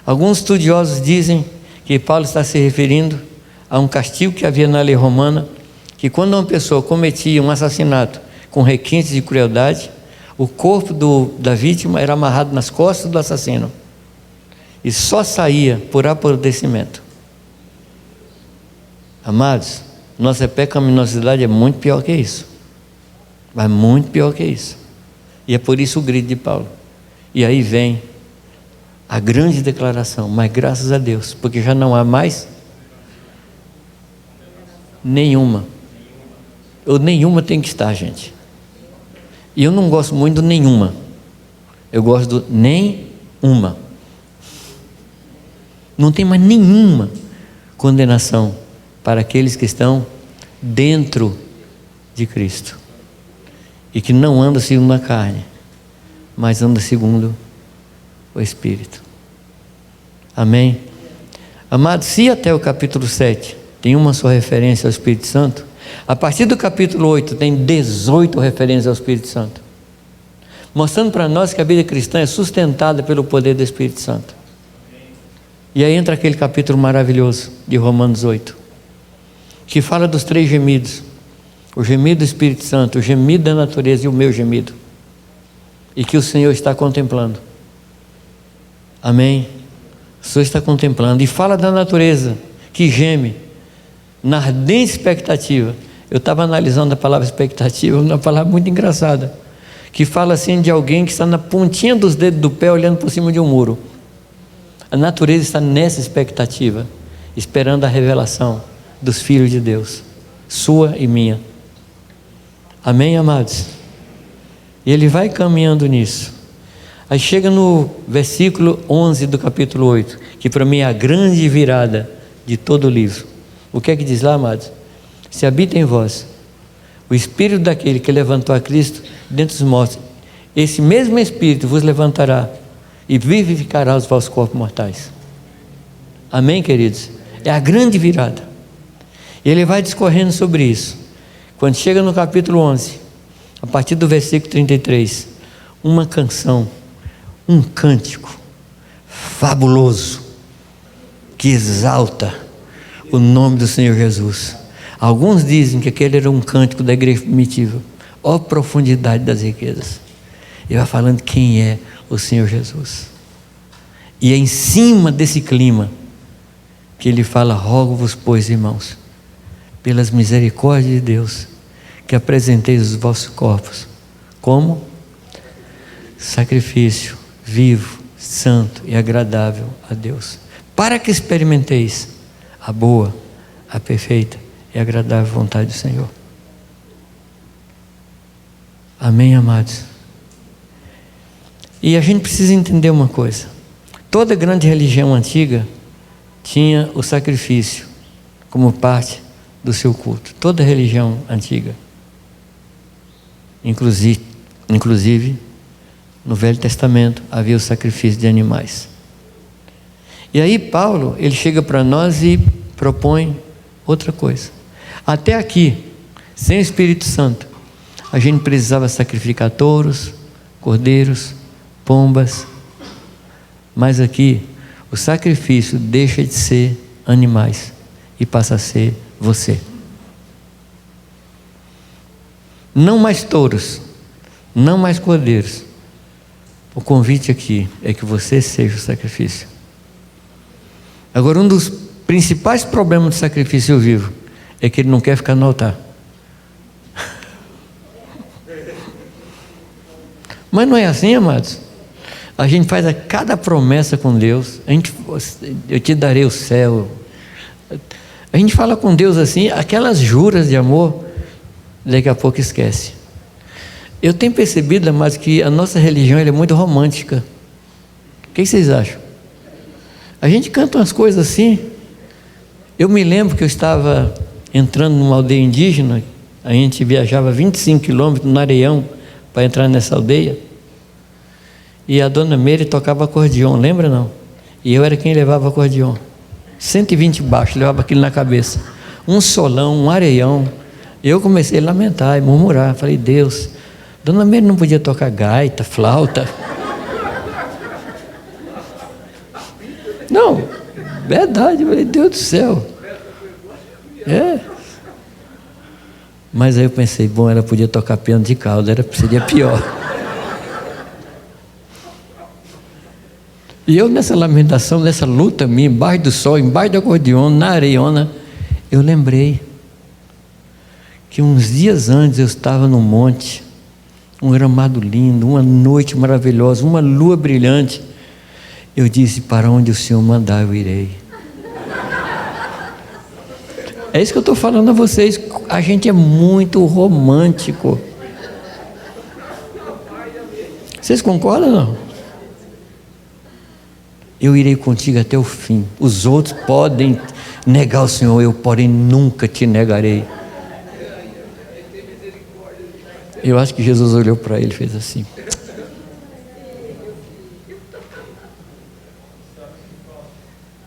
Speaker 2: Alguns estudiosos dizem que Paulo está se referindo a um castigo que havia na lei romana, que quando uma pessoa cometia um assassinato com requintes de crueldade, o corpo da vítima era amarrado nas costas do assassino e só saía por apodrecimento. Amados, nossa pecaminosidade é muito pior que isso, mas muito pior que isso, e é por isso o grito de Paulo. E aí vem a grande declaração, mas graças a Deus, porque já não há mais nenhuma, ou nenhuma tem que estar, gente. E eu não gosto muito do nenhuma, eu gosto do nenhuma. Não tem mais nenhuma condenação para aqueles que estão dentro de Cristo e que não andam segundo a carne, mas andam segundo o Espírito. Amém? Amados, se até o capítulo 7 tem uma só referência ao Espírito Santo, a partir do capítulo 8 tem 18 referências ao Espírito Santo, mostrando para nós que a vida cristã é sustentada pelo poder do Espírito Santo. E aí entra aquele capítulo maravilhoso de Romanos 8, que fala dos 3 gemidos: o gemido do Espírito Santo, o gemido da natureza e o meu gemido, e que o Senhor está contemplando. Amém? O Senhor está contemplando, e fala da natureza que geme na ardente expectativa. Eu estava analisando a palavra expectativa, uma palavra muito engraçada, que fala assim de alguém que está na pontinha dos dedos do pé olhando por cima de um muro. A natureza está nessa expectativa, esperando a revelação dos filhos de Deus, sua e minha. Amém, amados? E ele vai caminhando nisso. Aí chega no versículo 11 do capítulo 8, que para mim é a grande virada de todo o livro. O que é que diz lá, amados? Se habita em vós o Espírito daquele que levantou a Cristo dentre os mortos, esse mesmo Espírito vos levantará e vivificará os vossos corpos mortais. Amém, queridos? É a grande virada. E ele vai discorrendo sobre isso. Quando chega no capítulo 11, a partir do versículo 33, uma canção, um cântico fabuloso, que exalta o nome do Senhor Jesus. Alguns dizem que aquele era um cântico da igreja primitiva. Ó profundidade das riquezas. Ele vai falando quem é o Senhor Jesus. E é em cima desse clima que ele fala: rogo-vos, pois, irmãos, pelas misericórdias de Deus, que apresenteis os vossos corpos como sacrifício vivo, santo e agradável a Deus, para que experimenteis a boa, a perfeita e agradável vontade do Senhor. Amém, amados? E a gente precisa entender uma coisa: toda grande religião antiga tinha o sacrifício como parte do seu culto. Toda religião antiga, inclusive no Velho Testamento havia o sacrifício de animais. E aí Paulo, ele chega para nós e propõe outra coisa. Até aqui, sem o Espírito Santo, a gente precisava sacrificar touros, cordeiros, pombas, mas aqui o sacrifício deixa de ser animais e passa a ser você. Não mais touros, não mais cordeiros. O convite aqui é que você seja o sacrifício. Agora, um dos principais problemas do sacrifício vivo é que ele não quer ficar no altar. Mas não é assim, amados. A gente faz a cada promessa com Deus. Eu te darei o céu. A gente fala com Deus assim, aquelas juras de amor, daqui a pouco esquece. Eu tenho percebido, amados, que a nossa religião é muito romântica. O que vocês acham? A gente canta umas coisas assim. Eu me lembro que eu estava entrando numa aldeia indígena. A gente viajava 25 quilômetros no areião para entrar nessa aldeia. E a dona Meire tocava acordeon, lembra não? E eu era quem levava acordeon. 120 baixo, levava aquilo na cabeça. Um solão, um areião. Eu comecei a lamentar e murmurar. Falei, Deus, dona Meire não podia tocar gaita, flauta. Não, verdade, falei, Deus do céu. Mas aí eu pensei, bom, ela podia tocar piano de cauda, seria pior. E eu nessa lamentação, nessa luta minha, embaixo do sol, embaixo do acordeon, na areiona, eu lembrei que uns dias antes eu estava no monte, um gramado lindo, uma noite maravilhosa, uma lua brilhante. Eu disse, para onde o Senhor mandar eu irei. É isso que eu estou falando a vocês. A gente é muito romântico. Vocês concordam ou não? Eu irei contigo até o fim. Os outros podem negar o Senhor, eu porém nunca te negarei. Eu acho que Jesus olhou para ele e fez assim.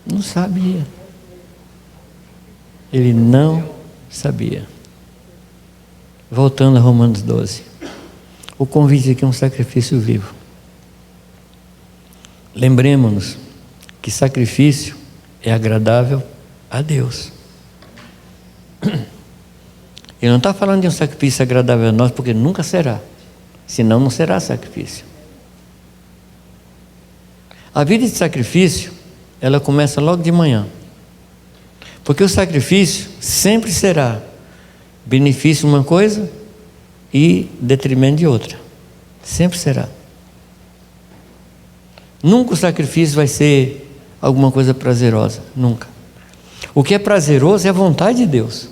Speaker 2: Não sabia. Ele não sabia. Voltando a Romanos 12. O convite aqui é um sacrifício vivo. Lembremos-nos que sacrifício é agradável a Deus. Ele não está falando de um sacrifício agradável a nós, porque nunca será. Senão não será sacrifício. A vida de sacrifício, ela começa logo de manhã. Porque o sacrifício sempre será benefício de uma coisa e detrimento de outra. Sempre será. Nunca o sacrifício vai ser alguma coisa prazerosa. Nunca. O que é prazeroso é a vontade de Deus.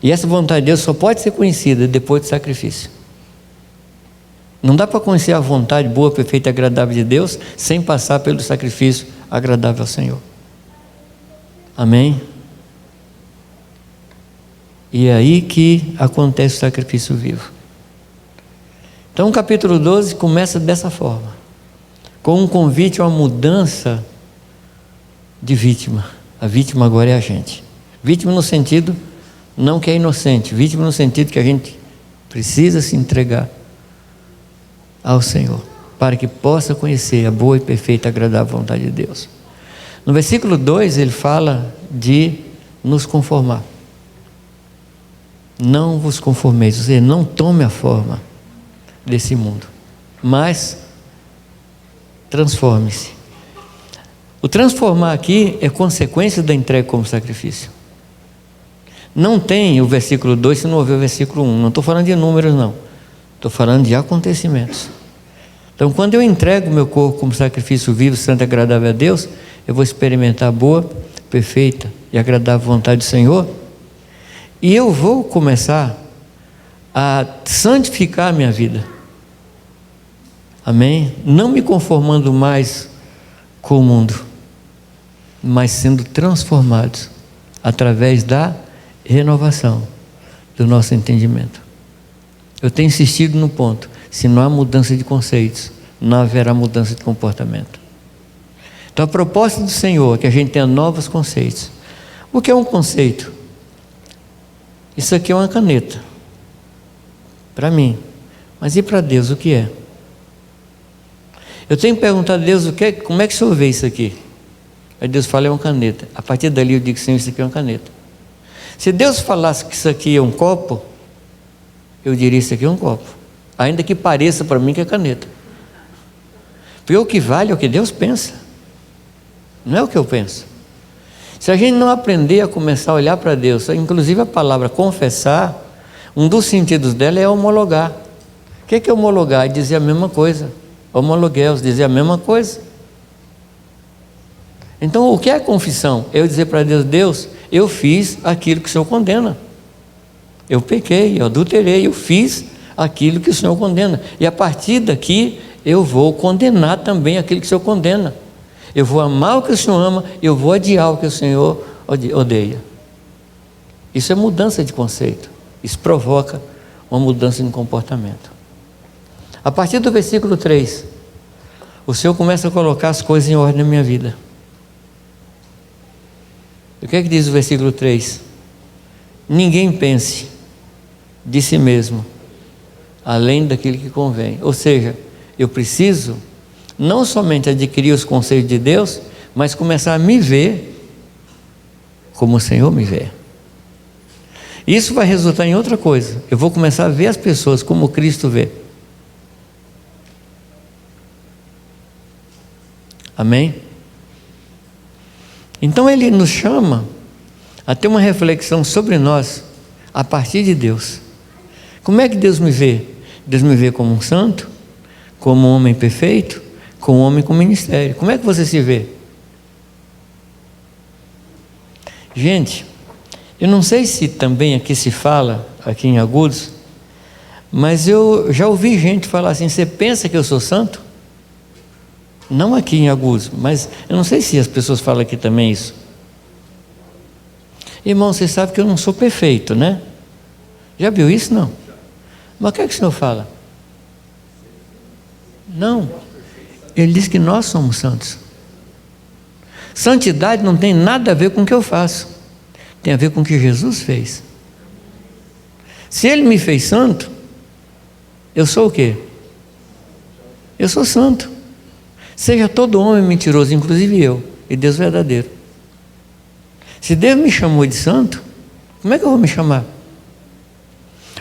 Speaker 2: E essa vontade de Deus só pode ser conhecida depois do sacrifício. Não dá para conhecer a vontade boa, perfeita e agradável de Deus sem passar pelo sacrifício agradável ao Senhor. Amém? E é aí que acontece o sacrifício vivo. Então o capítulo 12 começa dessa forma, com um convite a uma mudança de vítima. A vítima agora é a gente. Vítima no sentido, não que é inocente, vítima no sentido que a gente precisa se entregar ao Senhor, para que possa conhecer a boa e perfeita e agradável vontade de Deus. No versículo 2 ele fala de nos conformar. Não vos conformeis, ou seja, não tome a forma desse mundo, mas transforme-se. O transformar aqui é consequência da entrega como sacrifício. Não tem o versículo 2 se não houver o versículo 1. Não estou falando de números, não. Estou falando de acontecimentos. Então, quando eu entrego o meu corpo como sacrifício vivo, santo e agradável a Deus, eu vou experimentar a boa, perfeita e agradável vontade do Senhor. E eu vou começar a santificar a minha vida. Amém? Não me conformando mais com o mundo, mas sendo transformados através da renovação do nosso entendimento. Eu tenho insistido no ponto: se não há mudança de conceitos, não haverá mudança de comportamento. Então a proposta do Senhor é que a gente tenha novos conceitos. O que é um conceito? Isso aqui é uma caneta, para mim, mas e para Deus o que é? Eu tenho que perguntar a Deus como é que o Senhor vê isso aqui? Aí Deus fala, é uma caneta. A partir dali eu digo, Senhor, isso aqui é uma caneta. Se Deus falasse que isso aqui é um copo, eu diria, isso aqui é um copo, ainda que pareça para mim que é caneta. Porque o que vale é o que Deus pensa, não é o que eu penso. Se a gente não aprender a começar a olhar para Deus, inclusive a palavra confessar, um dos sentidos dela é homologar. O que é homologar? É dizer a mesma coisa. Homologueus, dizer a mesma coisa. Então, o que é confissão? Eu dizer para Deus, Deus, eu fiz aquilo que o Senhor condena. Eu pequei, eu adulterei, eu fiz aquilo que o Senhor condena. E a partir daqui, eu vou condenar também aquilo que o Senhor condena. Eu vou amar o que o Senhor ama, eu vou odiar o que o Senhor odeia. Isso é mudança de conceito. Isso provoca uma mudança de comportamento. A partir do versículo 3, o Senhor começa a colocar as coisas em ordem na minha vida. O que é que diz o versículo 3? Ninguém pense de si mesmo além daquilo que convém. Ou seja, eu preciso não somente adquirir os conceitos de Deus, mas começar a me ver como o Senhor me vê. Isso vai resultar em outra coisa. Eu vou começar a ver as pessoas como Cristo vê. Amém? Então ele nos chama a ter uma reflexão sobre nós a partir de Deus. Como é que Deus me vê? Deus me vê como um santo, como um homem perfeito, como um homem com ministério. Como é que você se vê? Gente, eu não sei se também aqui se fala, aqui em Agudos, mas eu já ouvi gente falar assim: você pensa que eu sou santo? Não aqui em Agudos, mas eu não sei se as pessoas falam aqui também isso. Irmão, você sabe que eu não sou perfeito, né? Já viu isso? Não. Mas o que é que o Senhor fala? Não. Ele diz que nós somos santos. Santidade não tem nada a ver com o que eu faço. Tem a ver com o que Jesus fez. Se Ele me fez santo, eu sou o quê? Eu sou santo. Seja todo homem mentiroso, inclusive eu, e Deus verdadeiro. Se Deus me chamou de santo, como é que eu vou me chamar?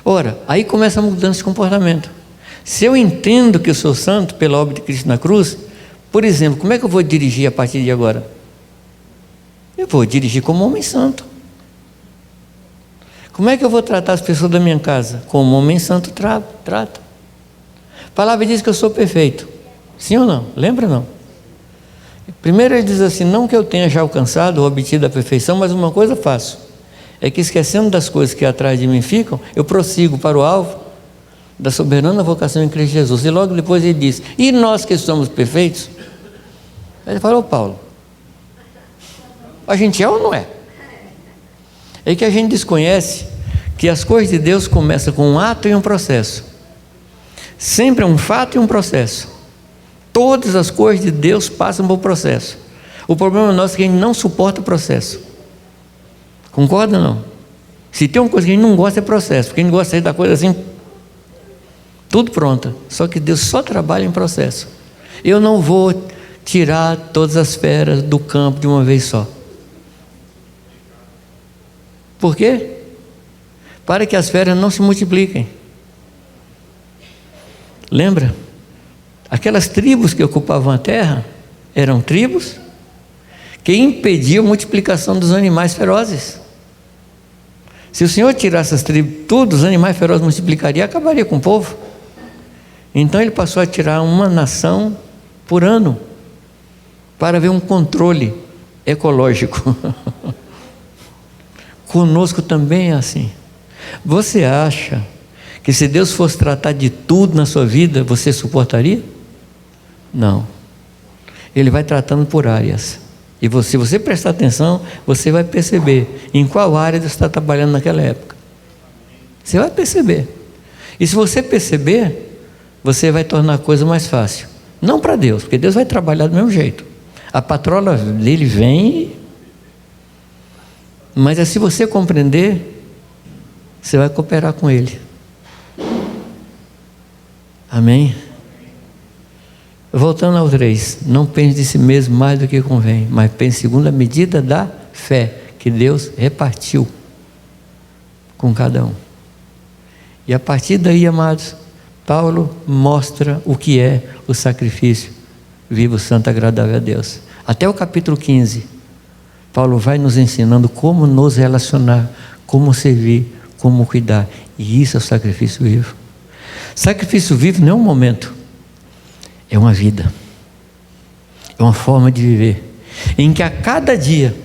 Speaker 2: Ora, aí começa a mudança de comportamento. Se eu entendo que eu sou santo pela obra de Cristo na cruz, por exemplo, como é que eu vou dirigir a partir de agora? Eu vou dirigir como homem santo. Como é que eu vou tratar as pessoas da minha casa? Como homem santo trata. A palavra diz que eu sou perfeito. Sim ou não? Lembra ou não? Primeiro ele diz assim: não que eu tenha já alcançado ou obtido a perfeição, mas uma coisa faço, é que esquecendo das coisas que atrás de mim ficam, eu prossigo para o alvo da soberana vocação em Cristo Jesus. E logo depois ele diz: e nós que somos perfeitos? Aí ele falou: Paulo, a gente é ou não é? É que a gente desconhece que as coisas de Deus começam com um ato e um processo. Sempre é um fato e um processo. Todas as coisas de Deus passam por processo. O problema nosso é que a gente não suporta o processo. Concorda ou não? Se tem uma coisa que a gente não gosta é processo, porque a gente gosta da coisa assim, tudo pronta. Só que Deus só trabalha em processo. Eu não vou tirar todas as feras do campo de uma vez só. Por quê? Para que as feras não se multipliquem. Lembra? Aquelas tribos que ocupavam a terra eram tribos que impediam a multiplicação dos animais ferozes. Se o Senhor tirasse as tribos, todos os animais ferozes multiplicariam, acabaria com o povo. Então ele passou a tirar uma nação por ano para ver um controle ecológico. Conosco também é assim. Você acha que se Deus fosse tratar de tudo na sua vida, você suportaria? Não. Ele vai tratando por áreas. E se você prestar atenção, você vai perceber em qual área você está trabalhando naquela época. Você vai perceber. E se você perceber, você vai tornar a coisa mais fácil. Não para Deus, porque Deus vai trabalhar do mesmo jeito. A patrola dele vem, mas se você compreender, você vai cooperar com ele. Amém? Voltando ao 3, não pense de si mesmo mais do que convém, mas pense segundo a medida da fé que Deus repartiu com cada um. E a partir daí, amados, Paulo mostra o que é o sacrifício vivo, santo, agradável a Deus. Até o capítulo 15, Paulo vai nos ensinando como nos relacionar, como servir, como cuidar. E isso é o sacrifício vivo. Sacrifício vivo não é um momento, é uma vida, é uma forma de viver, em que a cada dia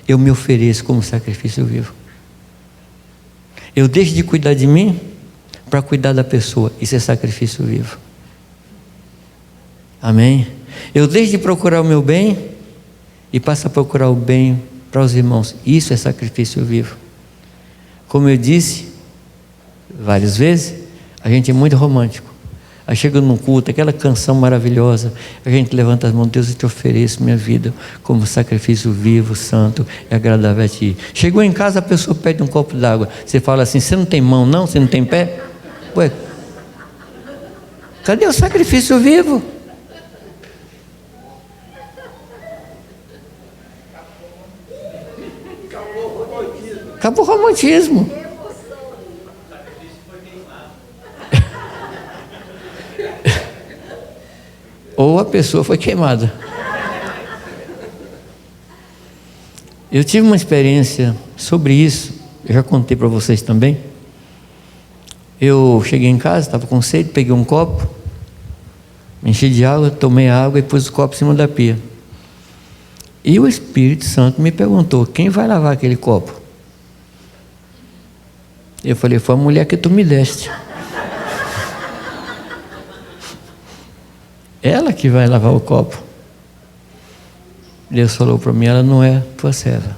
Speaker 2: eu me ofereço como sacrifício vivo. Eu deixo de cuidar de mim para cuidar da pessoa. Isso é sacrifício vivo. Amém? Eu deixo de procurar o meu bem e passo a procurar o bem para os irmãos. Isso é sacrifício vivo. Como eu disse várias vezes, a gente é muito romântico. Aí chega num culto, aquela canção maravilhosa, a gente levanta as mãos: Deus, eu te ofereço minha vida como sacrifício vivo, santo e agradável a ti. Chegou em casa, a pessoa pede um copo d'água. Você fala assim: você não tem mão não? Você não tem pé? Ué, cadê o sacrifício vivo? Acabou o romantismo. Ou a pessoa foi queimada. Eu tive uma experiência sobre isso, eu já contei para vocês também. Eu cheguei em casa, estava com sede, peguei um copo, me enchi de água, tomei a água e pus o copo em cima da pia. E o Espírito Santo me perguntou: quem vai lavar aquele copo? Eu falei: foi a mulher que tu me deste. Ela que vai lavar o copo. Deus falou para mim: ela não é tua serva.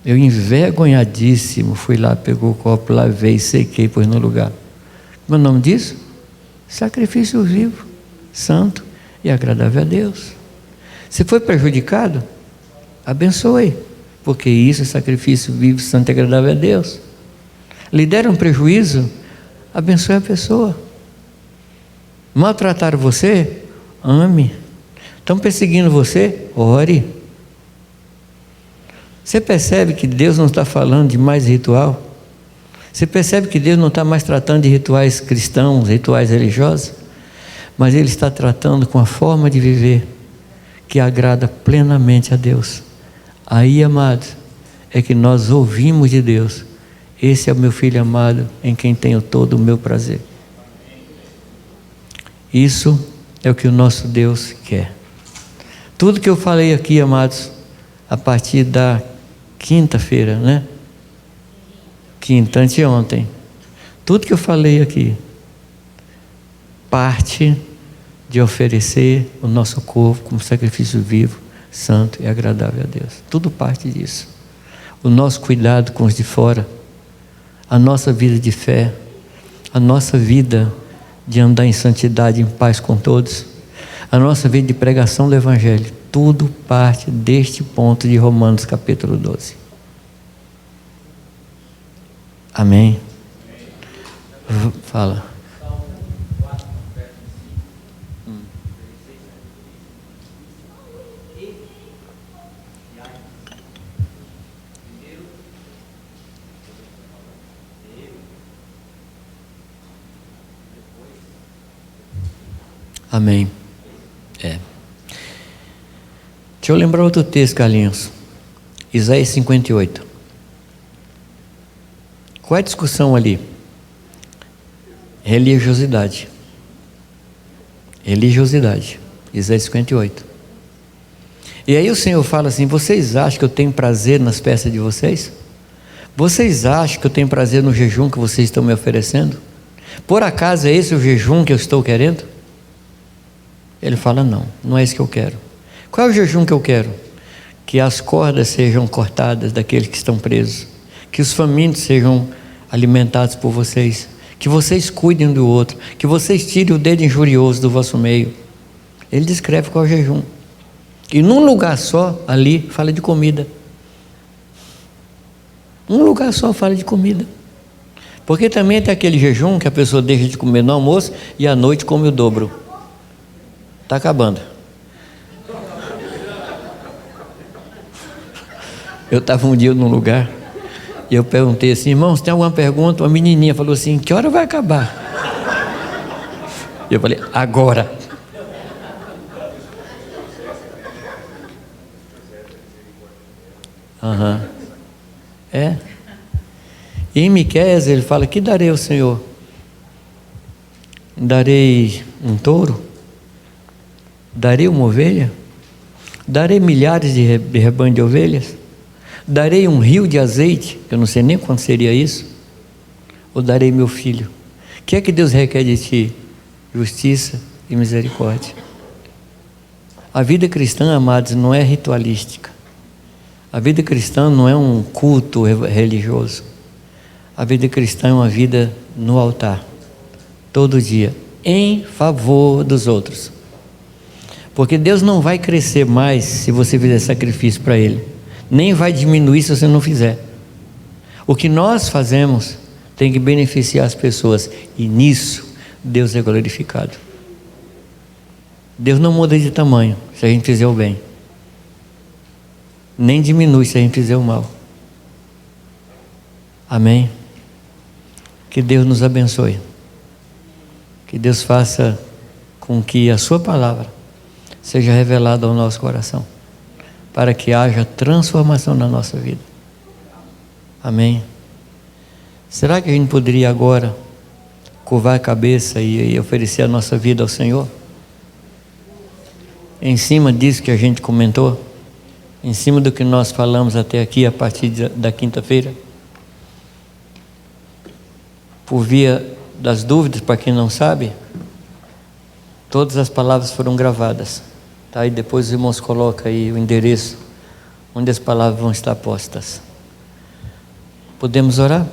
Speaker 2: Eu, envergonhadíssimo, fui lá, pegou o copo, lavei, sequei, pus no lugar. Como é o nome disso? Sacrifício vivo, santo e agradável a Deus. Se foi prejudicado, abençoe, porque isso é sacrifício vivo, santo e agradável a Deus. Lhe deram prejuízo, abençoe a pessoa. Maltrataram você, ame. Estão perseguindo você, ore. Você percebe que Deus não está falando de mais ritual? Você percebe que Deus não está mais tratando de rituais cristãos, rituais religiosos? Mas Ele está tratando com a forma de viver que agrada plenamente a Deus. Aí, amados, é que nós ouvimos de Deus: esse é o meu filho amado, em quem tenho todo o meu prazer. Isso é o que o nosso Deus quer. Tudo que eu falei aqui, amados, a partir da quinta-feira, né? Quinta, anteontem. Tudo que eu falei aqui parte de oferecer o nosso corpo como sacrifício vivo, santo e agradável a Deus. Tudo parte disso. O nosso cuidado com os de fora, a nossa vida de fé, a nossa vida de andar em santidade, em paz com todos, a nossa vida de pregação do Evangelho, tudo parte deste ponto de Romanos capítulo 12. Amém? Fala. Amém. Deixa eu lembrar outro texto, Carlinhos. Isaías 58. Qual é a discussão ali? Religiosidade. Religiosidade. Isaías 58. E aí o Senhor fala assim: vocês acham que eu tenho prazer nas peças de vocês? Vocês acham que eu tenho prazer no jejum que vocês estão me oferecendo? Por acaso é esse o jejum que eu estou querendo? Ele fala: não, não é isso que eu quero. Qual é o jejum que eu quero? Que as cordas sejam cortadas daqueles que estão presos, que os famintos sejam alimentados por vocês, que vocês cuidem do outro, que vocês tirem o dedo injurioso do vosso meio. Ele descreve qual é o jejum. E num lugar só, ali, fala de comida. Um lugar só fala de comida. Porque também tem aquele jejum que a pessoa deixa de comer no almoço e à noite come o dobro. Está acabando. Eu estava um dia num lugar e eu perguntei assim: irmãos, tem alguma pergunta? Uma menininha falou assim: que hora vai acabar? E eu falei: agora. É. E em Miqueias ele fala: que darei ao Senhor? Darei um touro? Darei uma ovelha? Darei milhares de rebanho de ovelhas? Darei um rio de azeite? Eu não sei nem quanto seria isso. Ou darei meu filho? O que é que Deus requer de ti? Justiça e misericórdia. A vida cristã, amados, não é ritualística. A vida cristã não é um culto religioso. A vida cristã é uma vida no altar, todo dia, em favor dos outros. Porque Deus não vai crescer mais se você fizer sacrifício para Ele, nem vai diminuir se você não fizer. O que nós fazemos tem que beneficiar as pessoas, e nisso Deus é glorificado. Deus não muda de tamanho se a gente fizer o bem, nem diminui se a gente fizer o mal. Amém? Que Deus nos abençoe. Que Deus faça com que a sua palavra seja revelada ao nosso coração, para que haja transformação na nossa vida. Amém? Será que a gente poderia agora curvar a cabeça e oferecer a nossa vida ao Senhor? Em cima disso que a gente comentou, em cima do que nós falamos até aqui a partir da quinta-feira, por via das dúvidas, para quem não sabe, todas as palavras foram gravadas, tá? E depois os irmãos colocam aí o endereço onde as palavras vão estar postas. Podemos orar?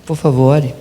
Speaker 2: Por favor, ore.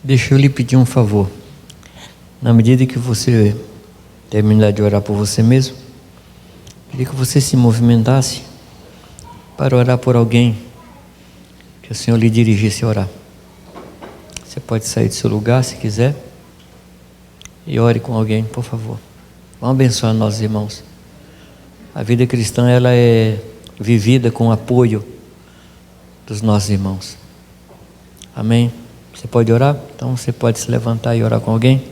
Speaker 2: Deixa eu lhe pedir um favor. Na medida que você terminar de orar por você mesmo, queria que você se movimentasse para orar por alguém que o Senhor lhe dirigisse a orar. Você pode sair do seu lugar se quiser e ore com alguém, por favor. Vamos abençoar nossos irmãos. A vida cristã, ela é vivida com o apoio dos nossos irmãos. Amém? Você pode orar? Então você pode se levantar e orar com alguém?